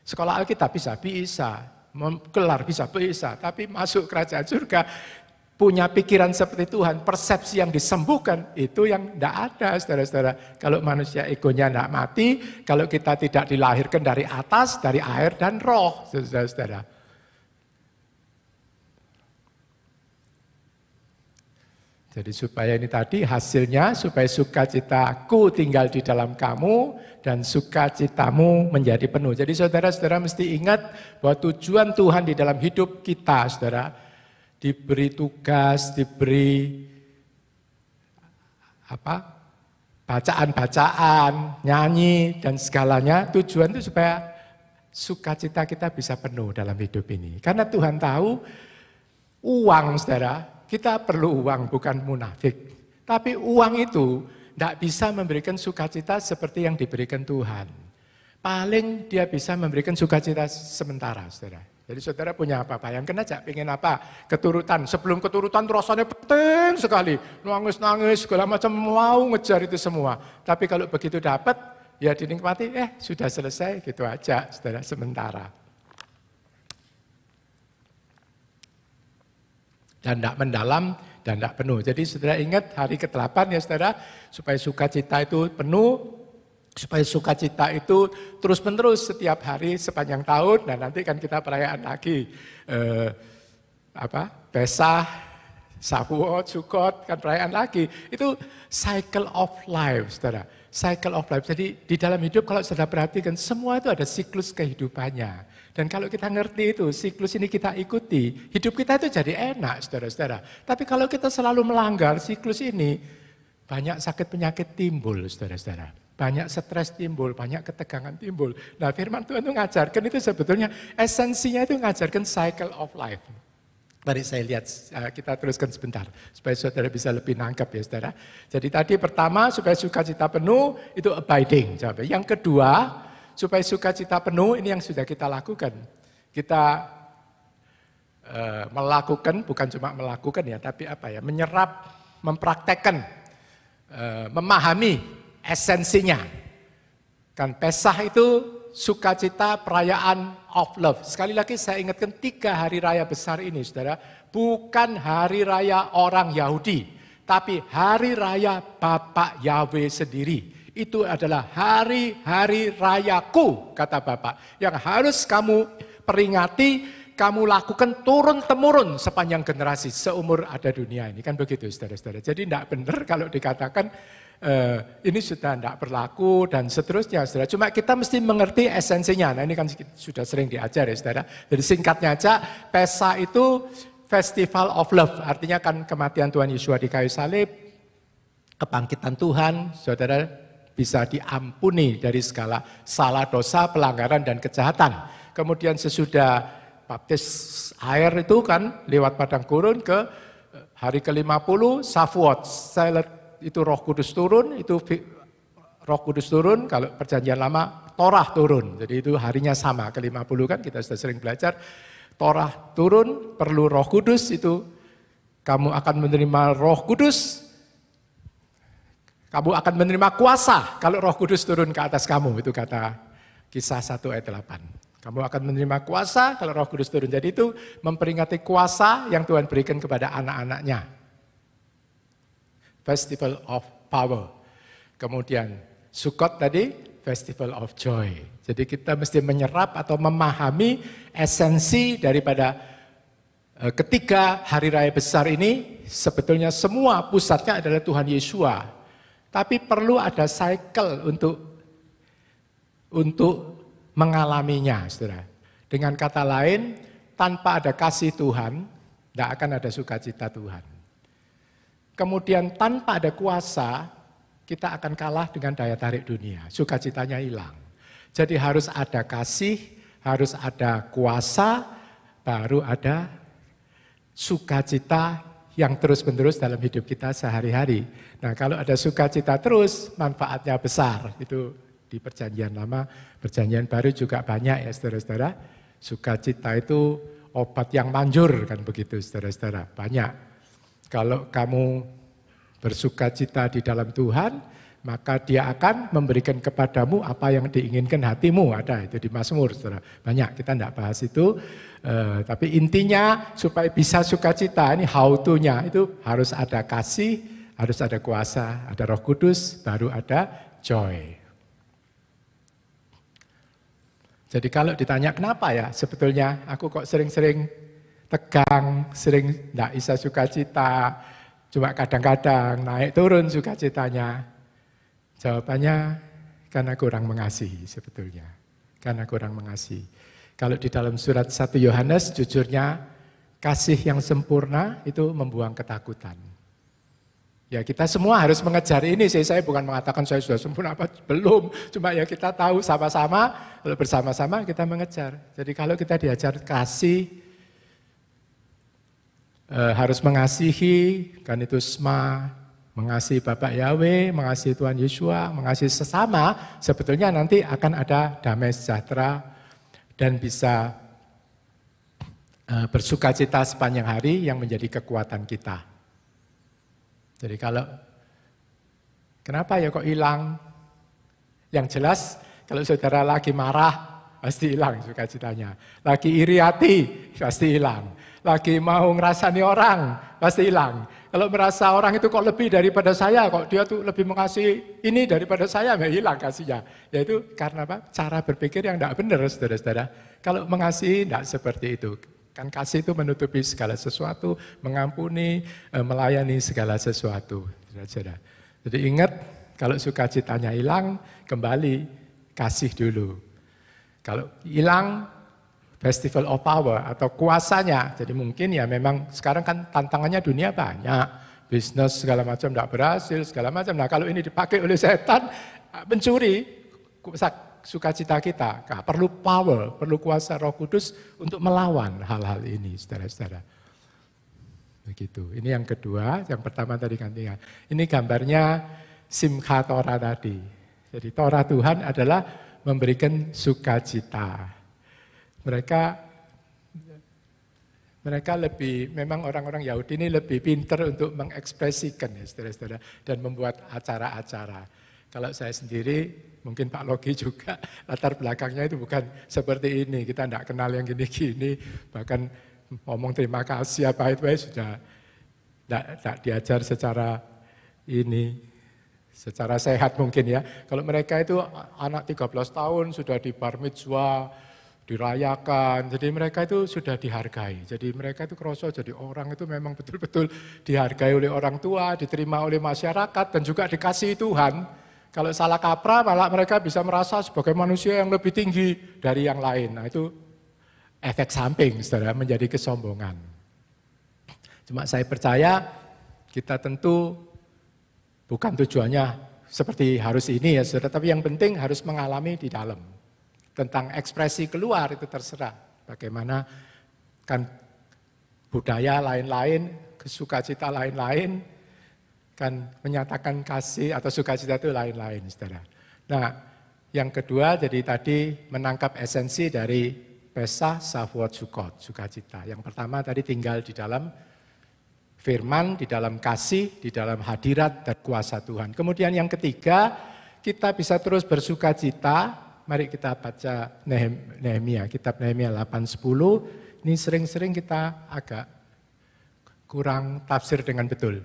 Sekolah Alkitab bisa, gelar bisa, tapi masuk kerajaan surga, punya pikiran seperti Tuhan, persepsi yang disembuhkan, itu yang tidak ada, saudara-saudara. Kalau manusia egonya tidak mati, kalau kita tidak dilahirkan dari atas, dari air dan roh, saudara-saudara. Jadi supaya ini tadi hasilnya, supaya sukacitaku tinggal di dalam kamu dan sukacitamu menjadi penuh. Jadi saudara-saudara mesti ingat bahwa tujuan Tuhan di dalam hidup kita, saudara, diberi tugas, diberi bacaan-bacaan, nyanyi dan segalanya, tujuan itu supaya sukacita kita bisa penuh dalam hidup ini. Karena Tuhan tahu uang, saudara, kita perlu uang, bukan munafik. Tapi uang itu tidak bisa memberikan sukacita seperti yang diberikan Tuhan. Paling dia bisa memberikan sukacita sementara, saudara. Jadi saudara punya apa? Bayangkan aja, pengen apa? Keturutan. Sebelum keturutan rasanya penting sekali. Nangis-nangis, segala macam, mau ngejar itu semua. Tapi kalau begitu dapat, ya dinikmati, sudah selesai, gitu aja, saudara, sementara. Dan tidak mendalam dan tidak penuh. Jadi saudara ingat hari ke-8 ya saudara, supaya sukacita itu penuh, supaya sukacita itu terus-menerus setiap hari sepanjang tahun, dan nanti kan kita perayaan lagi Pesah, Shavuot, Sukkot, kan perayaan lagi. Itu cycle of life, saudara. Cycle of life. Jadi di dalam hidup kalau saudara perhatikan semua itu ada siklus kehidupannya. Dan kalau kita ngerti itu, siklus ini kita ikuti, hidup kita itu jadi enak, saudara-saudara. Tapi kalau kita selalu melanggar siklus ini, banyak sakit penyakit timbul, saudara-saudara. Banyak stres timbul, banyak ketegangan timbul. Nah, firman Tuhan itu ngajarkan itu sebetulnya, esensinya itu ngajarkan cycle of life. Mari saya lihat, kita teruskan sebentar, supaya saudara bisa lebih nangkep ya saudara. Jadi tadi pertama, supaya sukacita penuh, itu abiding. Yang kedua, supaya sukacita penuh, ini yang sudah kita lakukan. Kita melakukan, bukan cuma melakukan ya, tapi apa ya, menyerap, mempraktekkan, memahami esensinya. Kan Pesah itu sukacita perayaan of love. Sekali lagi saya ingatkan 3 hari raya besar ini saudara, bukan hari raya orang Yahudi, tapi hari raya Bapak Yahweh sendiri. Itu adalah hari-hari rayaku, kata Bapak, yang harus kamu peringati, kamu lakukan turun-temurun sepanjang generasi, seumur ada dunia ini. Kan begitu saudara-saudara. Jadi tidak benar kalau dikatakan ini sudah tidak berlaku dan seterusnya saudara. Cuma kita mesti mengerti esensinya. Nah ini kan sudah sering diajar ya saudara. Jadi singkatnya aja, Pesah itu Festival of Love. Artinya kan kematian Tuhan Yesus di kayu salib, kebangkitan Tuhan, saudara bisa diampuni dari segala salah dosa, pelanggaran dan kejahatan. Kemudian sesudah baptis air itu kan lewat padang gurun ke hari ke-50 Shavuot. Itu Roh Kudus turun, kalau perjanjian lama Torah turun. Jadi itu harinya sama ke-50 kan kita sudah sering belajar. Torah turun, perlu Roh Kudus, itu kamu akan menerima Roh Kudus. Kamu akan menerima kuasa kalau Roh Kudus turun ke atas kamu, itu kata Kisah 1 ayat 8. Kamu akan menerima kuasa kalau Roh Kudus turun. Jadi itu memperingati kuasa yang Tuhan berikan kepada anak-anaknya. Festival of Power. Kemudian Sukkot tadi, Festival of Joy. Jadi kita mesti menyerap atau memahami esensi daripada ketiga hari raya besar ini. Sebetulnya semua pusatnya adalah Tuhan Yesua. Tapi perlu ada cycle untuk mengalaminya, saudara. Dengan kata lain, tanpa ada kasih Tuhan, tidak akan ada sukacita Tuhan. Kemudian tanpa ada kuasa, kita akan kalah dengan daya tarik dunia. Sukacitanya hilang. Jadi harus ada kasih, harus ada kuasa, baru ada sukacita yang terus-menerus dalam hidup kita sehari-hari. Nah, kalau ada sukacita terus, manfaatnya besar. Itu di perjanjian lama, perjanjian baru juga banyak ya saudara-saudara. Sukacita itu obat yang manjur, kan begitu saudara-saudara. Banyak. Kalau kamu bersukacita di dalam Tuhan, maka Dia akan memberikan kepadamu apa yang diinginkan hatimu. Ada itu di Mazmur, saudara. Banyak, kita tidak bahas itu. Tapi intinya supaya bisa sukacita, ini how to-nya itu harus ada kasih, harus ada kuasa, ada Roh Kudus, baru ada joy. Jadi kalau ditanya kenapa ya, sebetulnya aku kok sering-sering tegang, sering tidak bisa sukacita, cuma kadang-kadang naik turun sukacitanya. Jawabannya karena kurang mengasihi sebetulnya, karena kurang mengasihi. Kalau di dalam surat 1 Yohanes, jujurnya kasih yang sempurna itu membuang ketakutan. Ya kita semua harus mengejar ini sih, saya bukan mengatakan saya sudah sempurna apa, belum. Cuma ya kita tahu sama-sama, kalau bersama-sama kita mengejar. Jadi kalau kita diajar kasih, harus mengasihi, kan itu sma, mengasihi Bapak Yahweh, mengasihi Tuhan Yesua, mengasihi sesama, sebetulnya nanti akan ada damai sejahtera, dan bisa bersukacita sepanjang hari yang menjadi kekuatan kita. Jadi kalau, kenapa ya kok hilang? Yang jelas, kalau saudara lagi marah, pasti hilang sukacitanya. Lagi iri hati, pasti hilang. Lagi mau ngerasani orang, pasti hilang. Kalau merasa orang itu kok lebih daripada saya, kok dia tuh lebih mengasihi ini daripada saya, ya hilang kasihnya. Yaitu karena apa? Cara berpikir yang tidak benar, saudara-saudara. Kalau mengasihi, tidak seperti itu. Kan kasih itu menutupi segala sesuatu, mengampuni, melayani segala sesuatu. Saudara-saudara. Jadi ingat, kalau sukacitanya hilang, kembali kasih dulu. Kalau hilang, Festival of Power atau kuasanya. Jadi mungkin ya memang sekarang kan tantangannya dunia banyak. Bisnis segala macam tidak berhasil, segala macam. Nah kalau ini dipakai oleh setan, mencuri sukacita kita. Nah, perlu power, perlu kuasa Roh Kudus untuk melawan hal-hal ini, saudara-saudara. Begitu. Ini yang kedua, yang pertama tadi kan tinggal. Ini gambarnya Simcha Torah tadi. Jadi Torah Tuhan adalah memberikan sukacita. Mereka lebih, memang orang-orang Yahudi ini lebih pintar untuk mengekspresikan ya saudara-saudara, dan membuat acara-acara. Kalau saya sendiri, mungkin Pak Logi juga, latar belakangnya itu bukan seperti ini. Kita tidak kenal yang gini-gini, bahkan ngomong terima kasih apa itu sudah tidak diajar secara ini, secara sehat mungkin ya. Kalau mereka itu anak 13 tahun sudah di bar mitzvah, dirayakan, jadi mereka itu sudah dihargai. Jadi mereka itu kerasa jadi orang itu memang betul-betul dihargai oleh orang tua, diterima oleh masyarakat, dan juga dikasihi Tuhan. Kalau salah kaprah, malah mereka bisa merasa sebagai manusia yang lebih tinggi dari yang lain. Nah itu efek samping, saudara, menjadi kesombongan. Cuma saya percaya kita tentu bukan tujuannya seperti harus ini ya saudara, tapi yang penting harus mengalami di dalam. Tentang ekspresi keluar itu terserah. Bagaimana kan budaya lain-lain, sukacita lain-lain, kan menyatakan kasih atau sukacita itu lain-lain, saudara. Nah, yang kedua jadi tadi menangkap esensi dari Pesach, Shavuot, Sukkot, sukacita. Yang pertama tadi tinggal di dalam firman, di dalam kasih, di dalam hadirat dan kuasa Tuhan. Kemudian yang ketiga, kita bisa terus bersukacita. Mari kita baca Nehemia, kitab Nehemia 8:10. Ini sering-sering kita agak kurang tafsir dengan betul.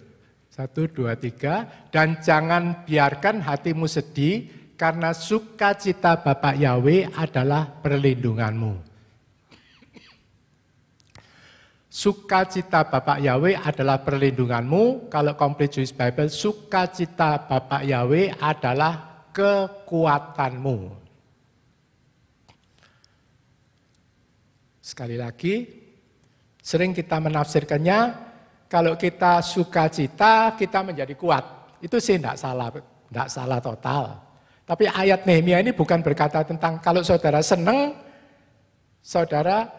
1, 2, 3. Dan jangan biarkan hatimu sedih, karena sukacita Bapa Yahweh adalah perlindunganmu. Sukacita Bapa Yahweh adalah perlindunganmu. Kalau Complete Jewish Bible, sukacita Bapa Yahweh adalah kekuatanmu. Sekali lagi, sering kita menafsirkannya, kalau kita sukacita, kita menjadi kuat. Itu sih tidak salah total. Tapi ayat Nehemia ini bukan berkata tentang kalau saudara senang, saudara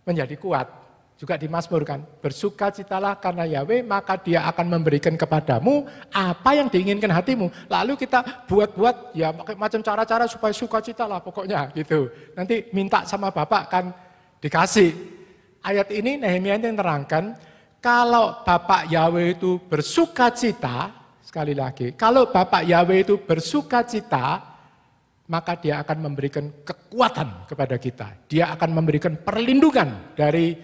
menjadi kuat. Juga di Mazmur kan, bersukacitalah karena Yahweh, maka Dia akan memberikan kepadamu apa yang diinginkan hatimu. Lalu kita buat-buat, ya macam cara-cara supaya sukacita lah pokoknya gitu. Nanti minta sama Bapak kan dikasih. Ayat ini Nehemia yang terangkan, kalau Bapak Yahweh itu bersukacita, sekali lagi, kalau Bapak Yahweh itu bersukacita, maka Dia akan memberikan kekuatan kepada kita. Dia akan memberikan perlindungan dari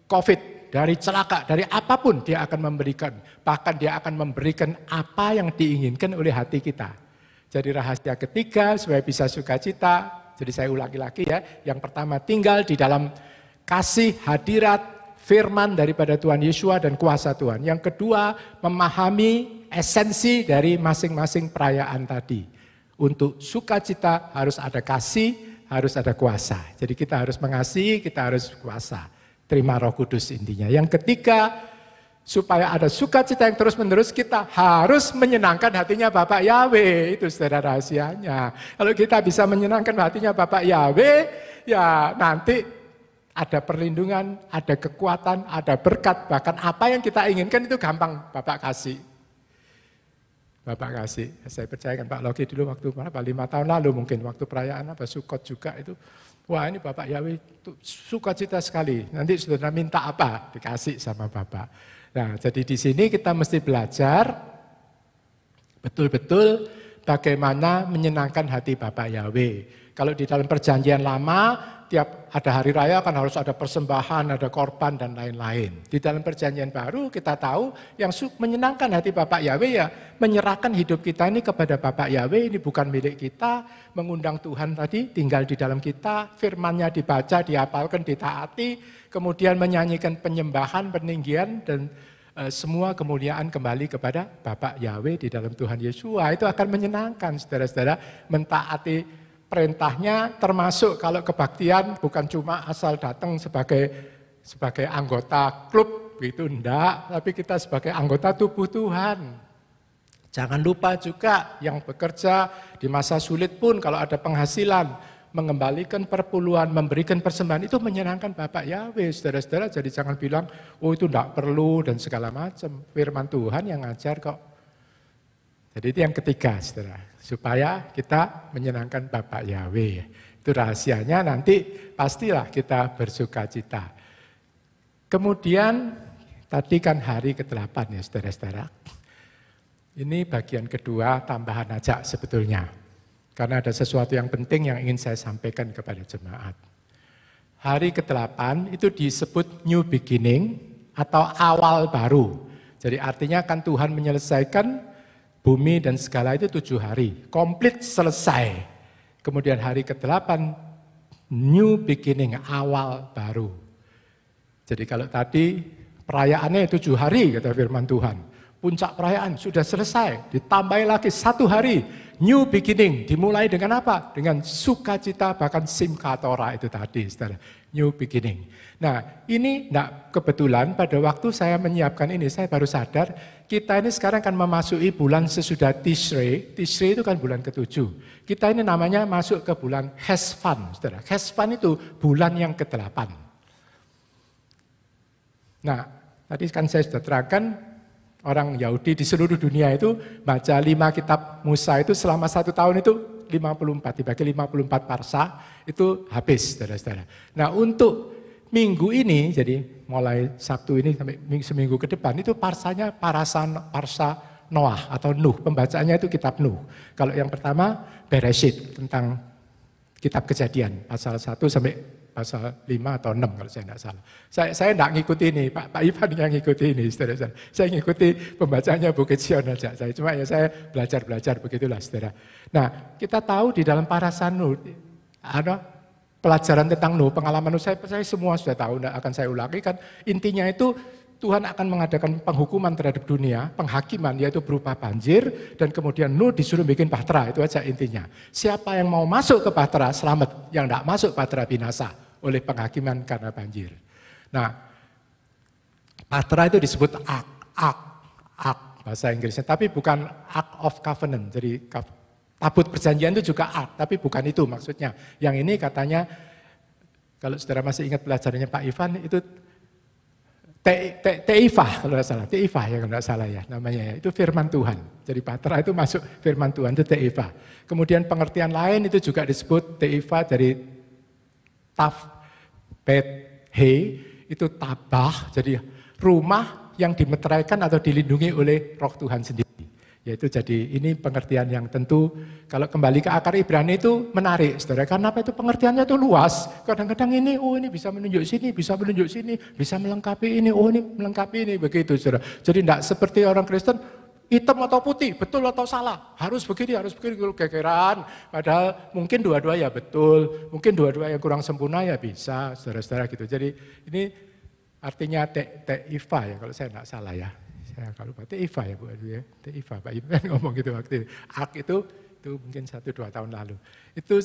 COVID, dari celaka, dari apapun Dia akan memberikan. Bahkan Dia akan memberikan apa yang diinginkan oleh hati kita. Jadi rahasia ketiga supaya bisa sukacita, jadi saya ulangi lagi ya. Yang pertama tinggal di dalam kasih hadirat firman daripada Tuhan Yesus dan kuasa Tuhan. Yang kedua memahami esensi dari masing-masing perayaan tadi. Untuk sukacita harus ada kasih, harus ada kuasa. Jadi kita harus mengasihi, kita harus kuasa. Terima Roh Kudus intinya. Yang ketiga, supaya ada sukacita yang terus-menerus, kita harus menyenangkan hatinya Bapak Yahweh. Itu saudara rahasianya. Kalau kita bisa menyenangkan hatinya Bapak Yahweh, ya nanti ada perlindungan, ada kekuatan, ada berkat. Bahkan apa yang kita inginkan itu gampang Bapak kasih. Bapak kasih. Saya percayakan Pak Logi dulu waktu 5 tahun lalu mungkin, waktu perayaan Sukkot juga itu. Wah ini Bapak Yahweh sukacita sekali. Nanti saudara minta apa? Dikasih sama Bapak. Nah, jadi di sini kita mesti belajar betul-betul bagaimana menyenangkan hati Bapak Yahweh. Kalau di dalam perjanjian lama, tiap ada hari raya kan harus ada persembahan, ada korban dan lain-lain. Di dalam perjanjian baru kita tahu yang menyenangkan hati Bapak Yahweh ya menyerahkan hidup kita ini kepada Bapak Yahweh, ini bukan milik kita, mengundang Tuhan tadi tinggal di dalam kita, firman-Nya dibaca, dihafalkan, ditaati, kemudian menyanyikan penyembahan, peninggian dan semua kemuliaan kembali kepada Bapak Yahweh di dalam Tuhan Yesus. Itu akan menyenangkan saudara-saudara, mentaati perintahnya termasuk kalau kebaktian bukan cuma asal datang sebagai anggota klub gitu, enggak, tapi kita sebagai anggota tubuh Tuhan. Jangan lupa juga yang bekerja di masa sulit pun kalau ada penghasilan, mengembalikan perpuluhan, memberikan persembahan, itu menyenangkan Bapak Yahweh, saudara-saudara. Jadi jangan bilang, oh itu enggak perlu dan segala macam. Firman Tuhan yang ngajar kok. Jadi itu yang ketiga, saudara. Supaya kita menyenangkan Bapak Yahweh. Itu rahasianya, nanti pastilah kita bersuka cita. Kemudian, tadi kan hari ke-8 ya saudara-saudara. Ini bagian kedua, tambahan aja sebetulnya. Karena ada sesuatu yang penting yang ingin saya sampaikan kepada jemaat. Hari ke-8 itu disebut new beginning atau awal baru. Jadi artinya kan Tuhan menyelesaikan bumi dan segala itu 7 hari. Komplit selesai. Kemudian hari ke-8 new beginning, awal baru. Jadi kalau tadi perayaannya 7 hari kata firman Tuhan. Puncak perayaan sudah selesai, ditambah lagi 1 hari, new beginning, dimulai dengan apa? Dengan sukacita, bahkan Simchat Torah itu tadi, saudara, new beginning. Nah ini enggak kebetulan pada waktu saya menyiapkan ini, saya baru sadar, kita ini sekarang akan memasuki bulan sesudah Tishrei. Tishrei itu kan bulan ke-7. Kita ini namanya masuk ke bulan Hesvan, saudara. Hesvan itu bulan yang ke-8. Nah, tadi kan saya sudah terangkan, orang Yahudi di seluruh dunia itu baca 5 kitab Musa itu selama 1 tahun itu 54, dibagi 54 parsa, itu habis, saudara-saudara. Nah untuk minggu ini, jadi mulai Sabtu ini sampai seminggu ke depan, itu parsanya parsa Noah atau Nuh, pembacaannya itu kitab Nuh. Kalau yang pertama Bereshit, tentang kitab Kejadian, pasal 1 sampai pasal 5 atau 6 kalau saya tidak salah. Saya tidak ngikuti ini, Pak Ivan yang ngikuti ini, saudara-saudara. Saya ngikuti pembacanya Bukit Sion aja. Saya belajar begitulah, saudara. Nah, kita tahu di dalam parasa Nuh, ada pelajaran tentang Nuh, pengalaman Nuh, saya semua sudah tahu, tidak akan saya ulangi kan. Intinya itu Tuhan akan mengadakan penghukuman terhadap dunia, penghakiman yaitu berupa banjir, dan kemudian Nuh disuruh bikin bahtera, itu aja intinya. Siapa yang mau masuk ke bahtera selamat, yang tidak masuk bahtera binasa oleh penghakiman karena banjir. Nah, bahtera itu disebut ark bahasa Inggrisnya, tapi bukan Ark of Covenant, jadi tabut perjanjian itu juga ark, tapi bukan itu maksudnya. Yang ini katanya, kalau saudara masih ingat pelajarannya Pak Ivan, itu Teifah kalau tidak salah, Teifah ya kalau tidak salah ya namanya ya, itu firman Tuhan. Jadi bahtera itu masuk firman Tuhan, itu Teifah. Kemudian pengertian lain itu juga disebut Teifah dari Taf, Bet, He, itu tabah, jadi rumah yang dimeteraikan atau dilindungi oleh Roh Tuhan sendiri. Yaitu jadi ini pengertian yang tentu kalau kembali ke akar Ibrani itu menarik, saudara. Karena apa itu pengertiannya itu luas. Kadang-kadang ini, oh ini bisa menunjuk sini, bisa menunjuk sini, bisa melengkapi ini, oh ini melengkapi ini, begitu saudara. Jadi tidak seperti orang Kristen, hitam atau putih, betul atau salah, harus begini, gegeran. Padahal mungkin dua-dua ya betul, mungkin dua-dua yang kurang sempurna ya bisa, saudara-saudara gitu. Jadi ini artinya Teifah ya kalau saya tidak salah ya. Kalau Pak Teifah ya Bu ya, Teifah Pak Ibu ngomong gitu waktu itu. Ak itu mungkin 1-2 tahun lalu. Itu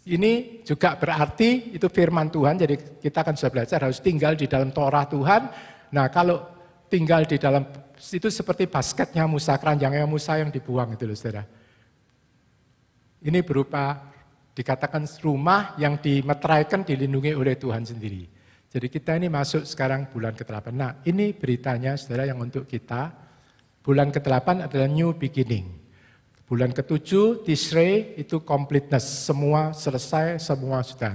ini juga berarti itu firman Tuhan, jadi kita akan sudah belajar harus tinggal di dalam Torah Tuhan. Nah kalau tinggal di dalam, itu seperti basketnya Musa, keranjangnya Musa yang dibuang itu loh saudara. Ini berupa dikatakan rumah yang dimeteraikan, dilindungi oleh Tuhan sendiri. Jadi kita ini masuk sekarang bulan ke-8. Nah ini beritanya saudara yang untuk kita. Bulan ke-8 adalah new beginning. Bulan ke-7 Tishrei itu completeness. Semua selesai, semua sudah.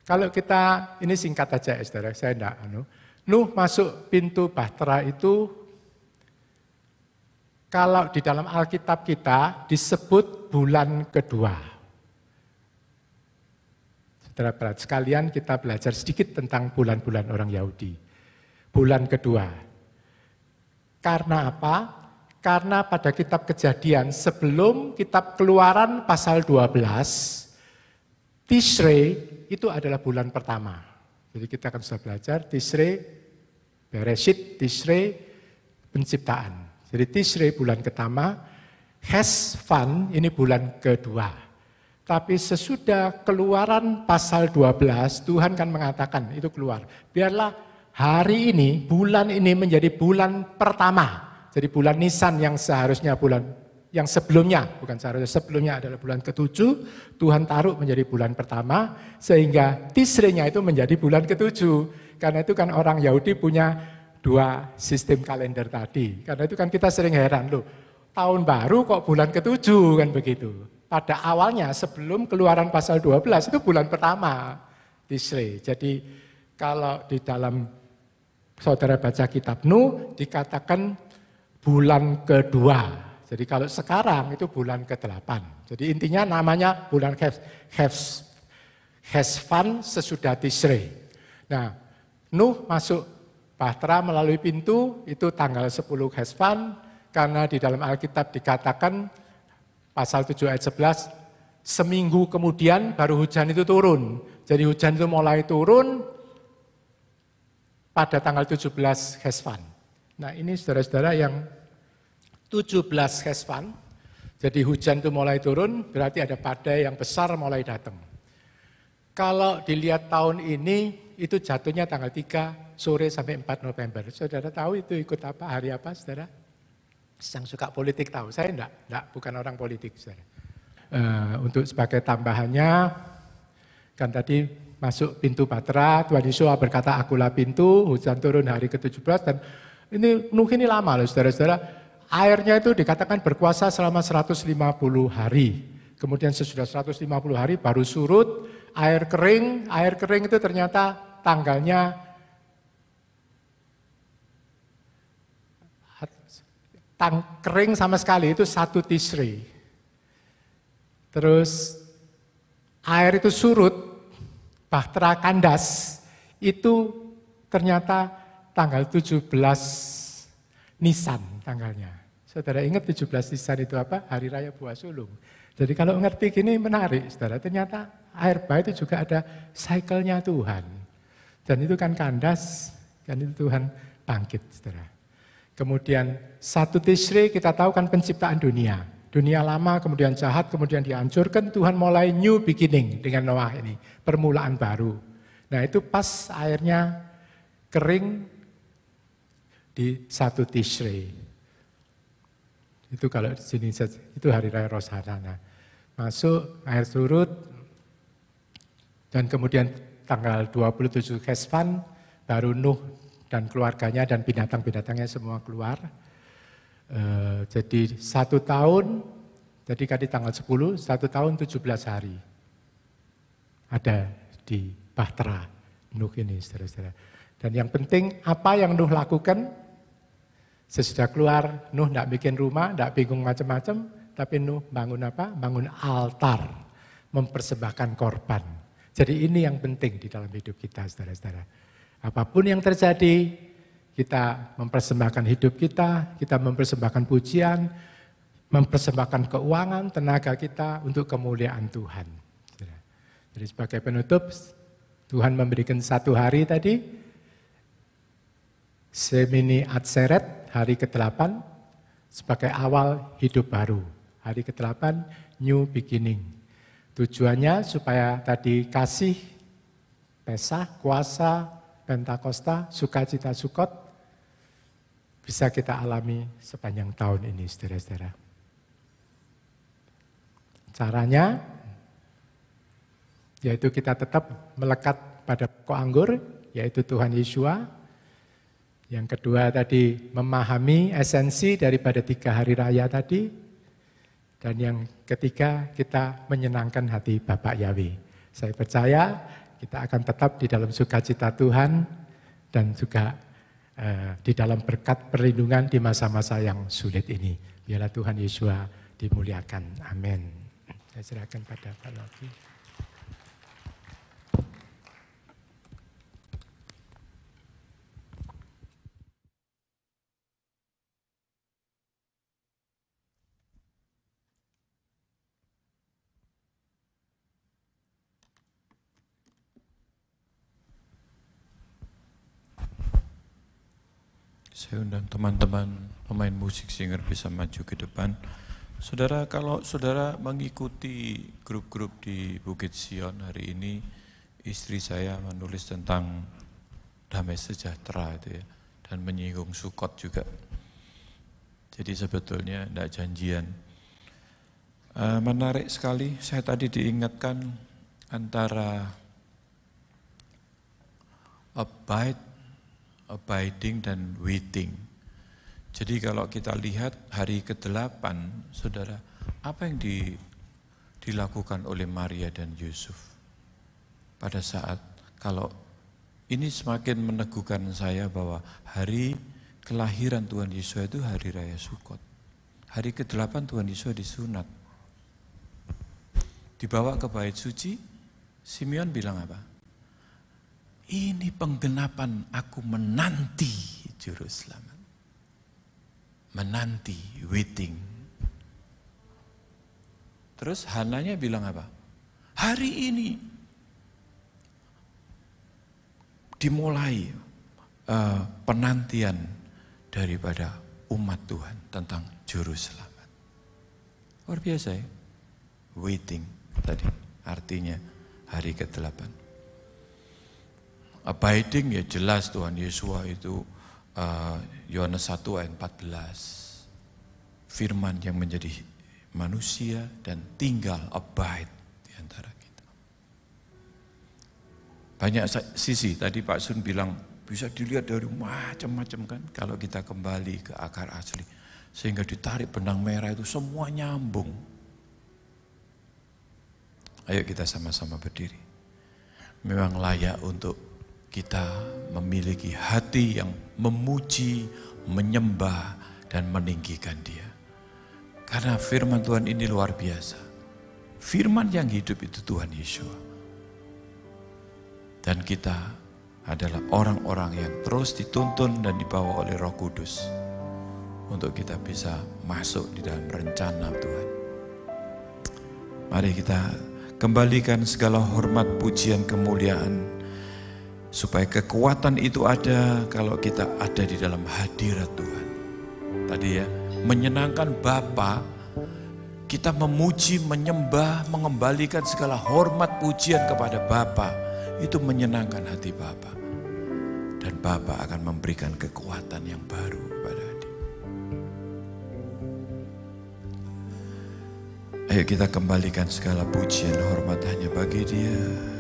Kalau kita, ini singkat aja ya saudara, saya enggak. Nuh masuk pintu bahtera itu, kalau di dalam Alkitab kita disebut bulan kedua. Saudara sekalian kita belajar sedikit tentang bulan-bulan orang Yahudi. Bulan kedua. Karena apa? Karena pada kitab Kejadian sebelum kitab Keluaran pasal 12, Tishrei itu adalah bulan pertama. Jadi kita akan sudah belajar Tishrei, Bereshit, Tishrei, penciptaan. Jadi Tishrei bulan pertama, Hesvan ini bulan kedua. Tapi sesudah Keluaran pasal 12, Tuhan kan mengatakan itu keluar. Biarlah hari ini, bulan ini menjadi bulan pertama. Jadi bulan Nisan yang seharusnya bulan yang sebelumnya, bukan seharusnya sebelumnya adalah bulan ke-7, Tuhan taruh menjadi bulan pertama, sehingga Tisrenya itu menjadi bulan ke-7. Karena itu kan orang Yahudi punya dua sistem kalender tadi. Karena itu kan kita sering heran, loh, tahun baru kok bulan ke-7 kan begitu. Pada awalnya sebelum Keluaran pasal 12 itu bulan pertama Tisre. Jadi kalau di dalam saudara baca kitab Nuh dikatakan bulan kedua. Jadi kalau sekarang itu bulan ke-8. Jadi intinya namanya bulan Hesvan sesudah Tisre. Nah, Nuh masuk Bahtera melalui pintu itu tanggal 10 Hesvan. Karena di dalam Alkitab dikatakan pasal 7 ayat 11, seminggu kemudian baru hujan itu turun. Jadi hujan itu mulai turun pada tanggal 17 Hesvan. Nah ini saudara-saudara yang 17 Hesvan, jadi hujan itu mulai turun, berarti ada badai yang besar mulai datang. Kalau dilihat tahun ini, itu jatuhnya tanggal 3 sore sampai 4 November. Saudara tahu itu ikut apa, hari apa saudara? Yang suka politik tahu, saya enggak, bukan orang politik saudara. Untuk sebagai tambahannya, kan tadi masuk pintu Bahtera, Tuhan Yesus berkata, akulah pintu, hujan turun hari ke-17, dan ini Nuh ini lama loh saudara-saudara. Airnya itu dikatakan berkuasa selama 150 hari. Kemudian sesudah 150 hari baru surut, air kering itu ternyata tanggalnya kering sama sekali, itu 1 Tisri. Terus air itu surut, Bahtera kandas, itu ternyata tanggal 17 Nisan tanggalnya. Saudara ingat 17 Nisan itu apa? Hari Raya Buah Sulung. Jadi kalau ngerti gini menarik, saudara. Ternyata air bah itu juga ada cycle-nya Tuhan. Dan itu kan kandas, kan itu Tuhan bangkit, saudara. Kemudian 1 Tisri kita tahu kan penciptaan dunia. Dunia lama, kemudian jahat, kemudian dihancurkan. Tuhan mulai new beginning dengan Noah ini. Permulaan baru. Nah itu pas airnya kering di 1 Tisri. Itu kalau di sini itu hari raya Rosh Hashanah. Masuk, air surut, dan kemudian tanggal 27 Hesvan, baru Nuh dan keluarganya dan binatang-binatangnya semua keluar. Jadi 1 tahun, jadi kan di tanggal 10, 1 tahun 17 hari. Ada di Bahtera, Nuh ini, saudara-saudara. Dan yang penting, apa yang Nuh lakukan? Sesudah keluar, Nuh tidak bikin rumah, tidak bingung macam-macam, tapi Nuh bangun apa? Bangun altar, mempersembahkan korban. Jadi ini yang penting di dalam hidup kita, saudara-saudara. Apapun yang terjadi, kita mempersembahkan hidup kita mempersembahkan pujian, mempersembahkan keuangan, tenaga kita untuk kemuliaan Tuhan. Jadi sebagai penutup, Tuhan memberikan 1 hari tadi, Semini Atseret, hari ke-8, sebagai awal hidup baru. Hari ke-8, new beginning. Tujuannya supaya tadi kasih, Pesah, kuasa, Pentakosta, sukacita Sukot, bisa kita alami sepanjang tahun ini, saudara-saudara. Caranya, yaitu kita tetap melekat pada pokok anggur, yaitu Tuhan Yeshua. Yang kedua tadi memahami esensi daripada 3 hari raya tadi. Dan yang ketiga kita menyenangkan hati Bapak Yahweh. Saya percaya kita akan tetap di dalam sukacita Tuhan dan juga di dalam berkat perlindungan di masa-masa yang sulit ini. Biarlah Tuhan Yesus dimuliakan. Amin. Saya serahkan pada Pak Loki. Saya undang teman-teman pemain musik singer bisa maju ke depan. Saudara, kalau saudara mengikuti grup-grup di Bukit Sion hari ini, istri saya menulis tentang damai sejahtera itu ya, dan menyinggung Sukot juga. Jadi sebetulnya tidak janjian. Menarik sekali, saya tadi diingatkan antara abiding dan waiting. Jadi kalau kita lihat hari ke-8, saudara, apa yang dilakukan oleh Maria dan Yusuf? Pada saat, kalau ini semakin meneguhkan saya bahwa hari kelahiran Tuhan Yesus itu hari raya Sukot. Hari ke-8 Tuhan Yesus disunat. Dibawa ke bait suci, Simeon bilang apa? Ini penggenapan aku menanti juru selamat. Menanti, waiting. Terus Hananya bilang apa? Hari ini dimulai penantian daripada umat Tuhan tentang juru selamat. Luar biasa ya, waiting tadi artinya hari ke-8. Abiding ya jelas Tuhan Yesus itu Yohanes 1 ayat 14. Firman yang menjadi manusia dan tinggal abide di antara kita. Banyak sisi, tadi Pak Sun bilang bisa dilihat dari macam-macam kan kalau kita kembali ke akar asli. Sehingga ditarik benang merah itu semua nyambung. Ayo kita sama-sama berdiri. Memang layak untuk kita memiliki hati yang memuji, menyembah, dan meninggikan Dia. Karena firman Tuhan ini luar biasa. Firman yang hidup itu Tuhan Yesus. Dan kita adalah orang-orang yang terus dituntun dan dibawa oleh Roh Kudus untuk kita bisa masuk di dalam rencana Tuhan. Mari kita kembalikan segala hormat, pujian, kemuliaan, supaya kekuatan itu ada kalau kita ada di dalam hadirat Tuhan. Tadi ya, menyenangkan Bapa, kita memuji, menyembah, mengembalikan segala hormat, pujian kepada Bapa. Itu menyenangkan hati Bapa. Dan Bapa akan memberikan kekuatan yang baru kepada hati. Ayo kita kembalikan segala pujian, hormat hanya bagi Dia.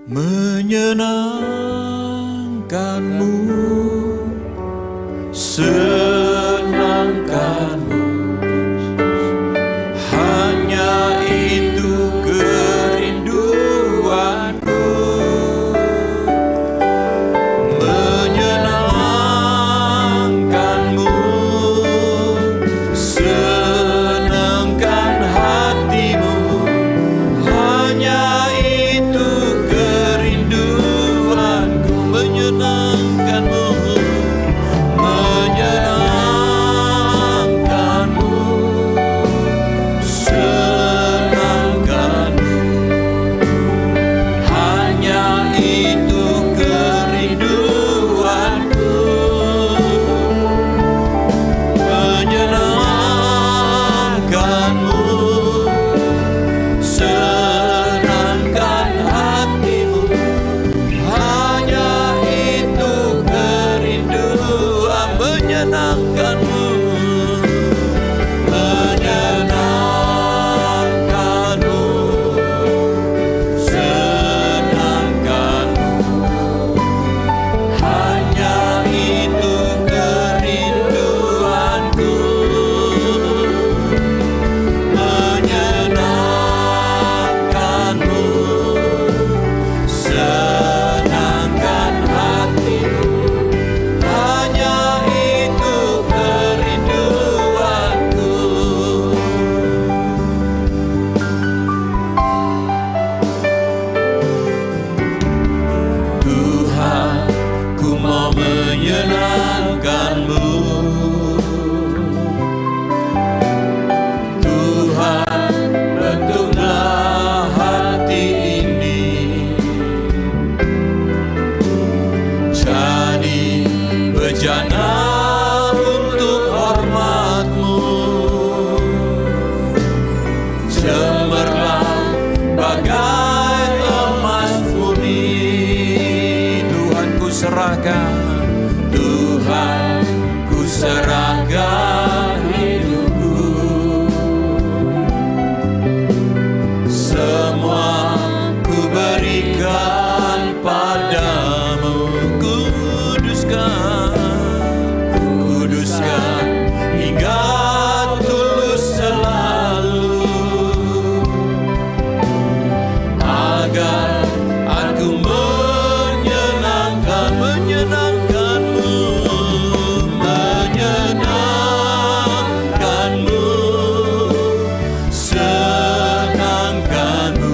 Menyenangkanmu, senangkanmu, hanya itu kerinduanku. Menyenangkanmu, senangkan hatimu, hanya itu kerinduanku. Menyenangkanmu, menyenangkanmu. serahkan. Tuhan, ku serahkan hidupku, semua ku berikan padamu. Kuduskan hingga tulus selalu, agar aku menyenangkanmu, senangkanmu.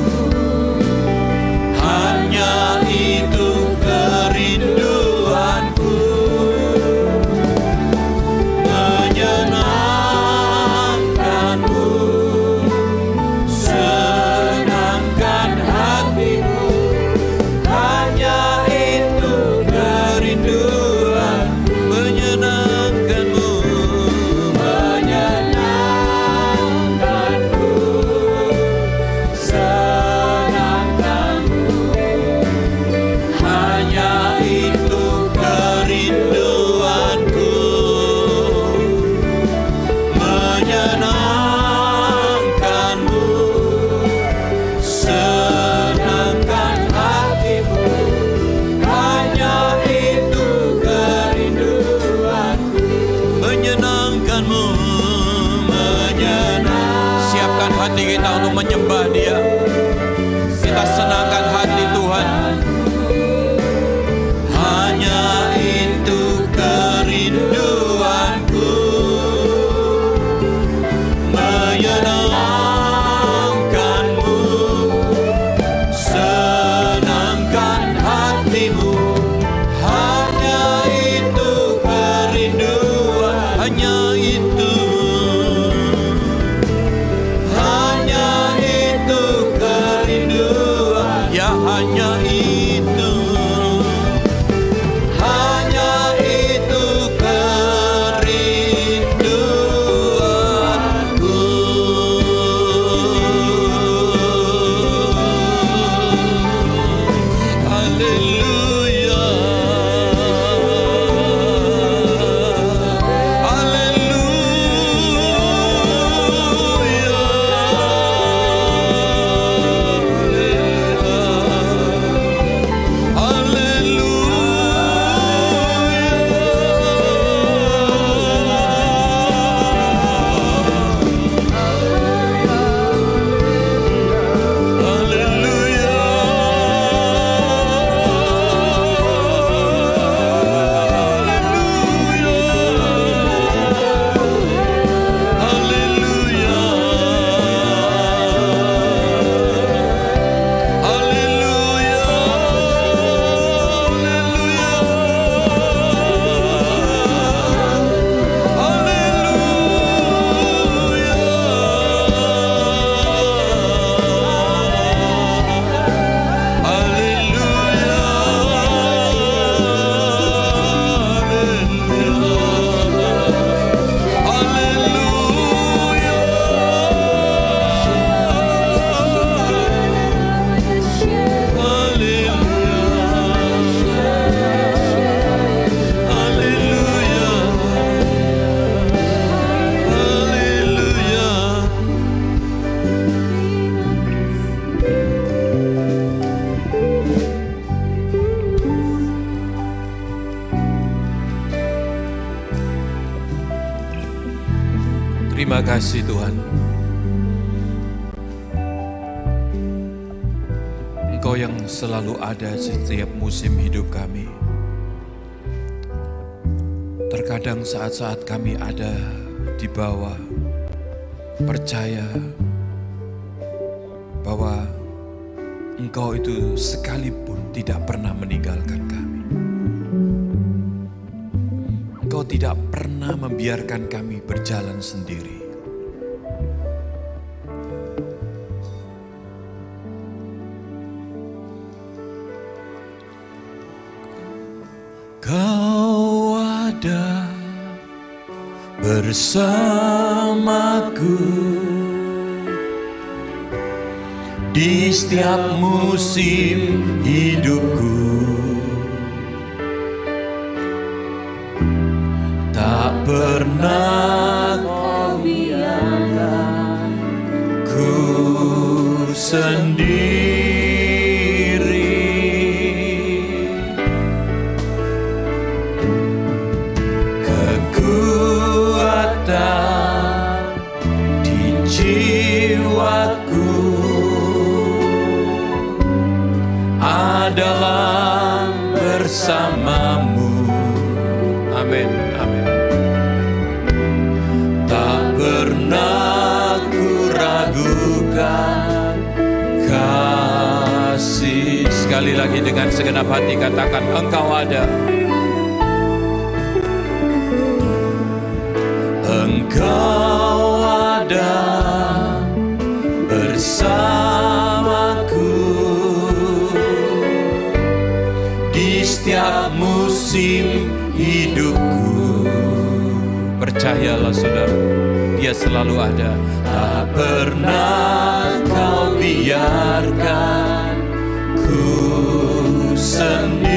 Hanya itu kerinduanku, menyenangkanmu, senangkan hatimu. Hanya itu kerinduan, menyenangkanmu, senangkanmu. Hanya itu kerinduanku, menyenangkanmu, senangkan hatimu. Hanya itu kerinduanku, menyenangkanmu, Siapkan hati kita untuk menyembah Dia. Kita senangkan hati Tuhan. Hanya itu kerinduanku, menyenangkanmu, senangkan hatimu. Hanya itu kerinduan, hanya itu kerinduan. Ya hanya itu kerinduanku. Haleluya, Terima kasih Tuhan. Engkau yang selalu ada setiap musim hidup kami. Terkadang saat-saat kami ada di bawah, percaya bahwa Engkau itu sekalipun tidak pernah meninggalkan kami. Engkau tidak pernah membiarkan kami berjalan sendiri. Kau ada bersamaku di setiap musim hidupku. pernah Kau biarkan ku sendiri. Kekuatan di jiwaku adalah bersamamu. Amin, amin. Tak pernah ku ragukan kasih. Sekali lagi dengan segenap hati katakan, Engkau ada. Engkau ada bersamaku di setiap musim hidupku. Percayalah saudara, Dia selalu ada. Tak pernah Kau biarkan ku sendiri.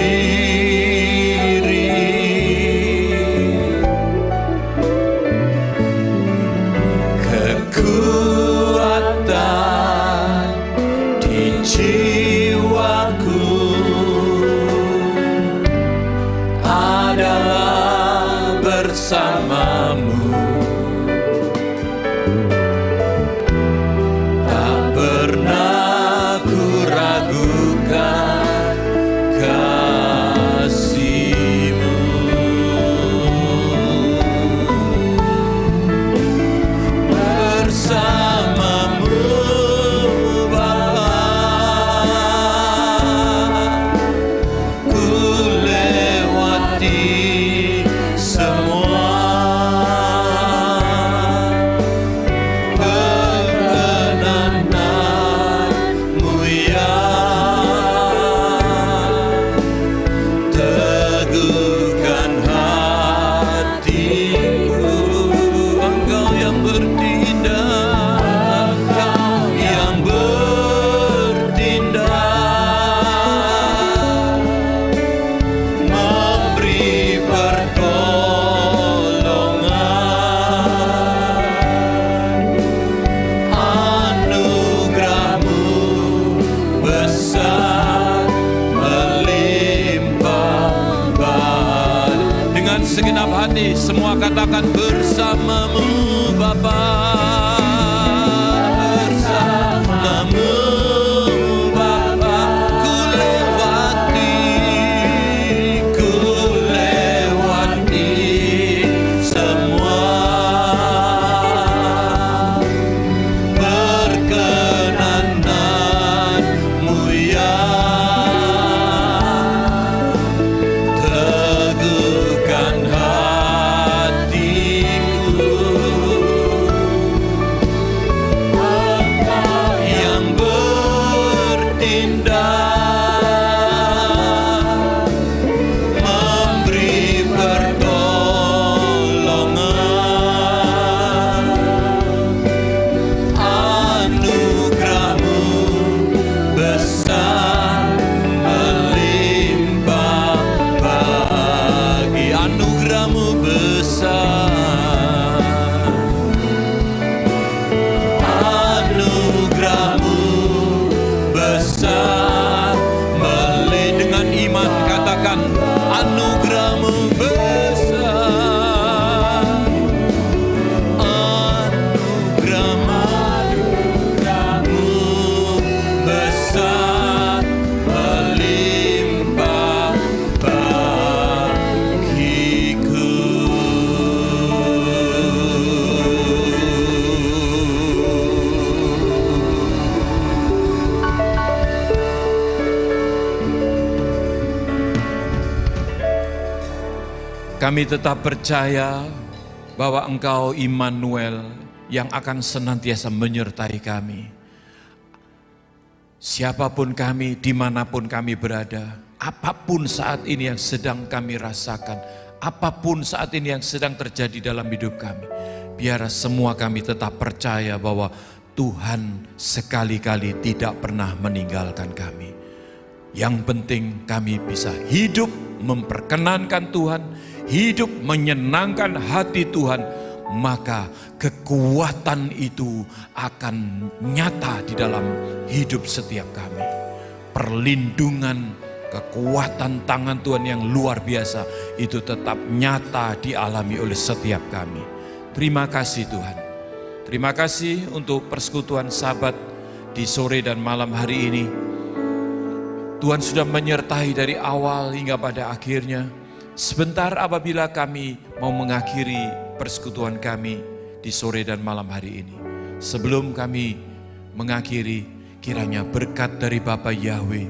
Kekuatan di jiwaku adalah bersamamu. Tak pernah ku ragukan kasih-Mu. Bersamamu Bapa, ku lewati semua perkenananmu ya. Teguhkan hatiku, Engkau yang bertindak, Engkau yang bertindak, memberi pertolongan. Anugerah-Mu besar melimpah bagi. Dengan segenap hati semua katakan, bersamamu Bapa. Bersamamu Bapa, ku lewati semua perkenananmu ya. Teguhkan hatiku, Engkau yang bertindak, memberi pertolongan. Anugerah-Mu besar melimpah bagi. Anugerah-Mu besar, anugerah-Mu besar dengan iman katakan, anugerah-Mu besar, anugerah-Mu besar melimpah bagiku. Kami tetap percaya bahwa Engkau Immanuel yang akan senantiasa menyertai kami. Siapapun kami, dimanapun kami berada, apapun saat ini yang sedang kami rasakan, apapun saat ini yang sedang terjadi dalam hidup kami, biar semua kami tetap percaya bahwa Tuhan sekali-kali tidak pernah meninggalkan kami. Yang penting kami bisa hidup memperkenankan Tuhan, hidup menyenangkan hati Tuhan, maka kekuatan itu akan nyata di dalam hidup setiap kami. Perlindungan, kekuatan tangan Tuhan yang luar biasa itu tetap nyata dialami oleh setiap kami. Terima kasih Tuhan. Terima kasih untuk persekutuan Sabat di sore dan malam hari ini. Tuhan sudah menyertai dari awal hingga pada akhirnya. Sebentar apabila kami mau mengakhiri persekutuan kami di sore dan malam hari ini. Sebelum kami mengakhiri, kiranya berkat dari Bapa Yahweh,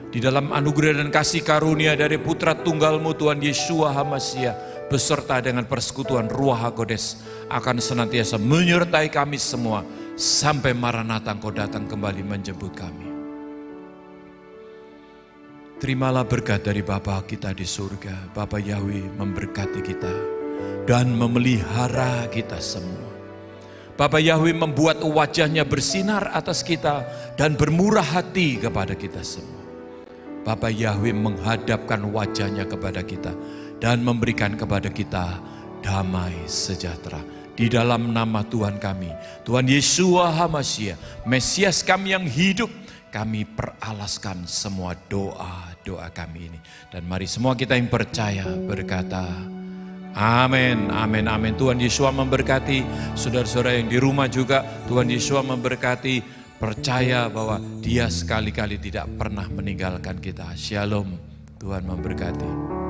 di dalam anugerah dan kasih karunia dari Putra Tunggal-Mu Tuhan Yeshua HaMashiach, beserta dengan persekutuan Ruach HaKodes, akan senantiasa menyertai kami semua, sampai Maranatha Engkau datang kembali menjemput kami. Terimalah berkat dari Bapa kita di surga. Bapa Yahweh memberkati kita dan memelihara kita semua. Bapa Yahweh membuat wajahnya bersinar atas kita dan bermurah hati kepada kita semua. Bapa Yahweh menghadapkan wajahnya kepada kita dan memberikan kepada kita damai sejahtera. Di dalam nama Tuhan kami, Tuhan Yeshua HaMashiach, Mesias kami yang hidup, kami peralaskan semua doa-doa kami ini. Dan mari semua kita yang percaya berkata, amin, amin, amin. Tuhan Yesus memberkati saudara-saudara yang di rumah juga. Tuhan Yesus memberkati, percaya bahwa Dia sekali-kali tidak pernah meninggalkan kita. Shalom, Tuhan memberkati.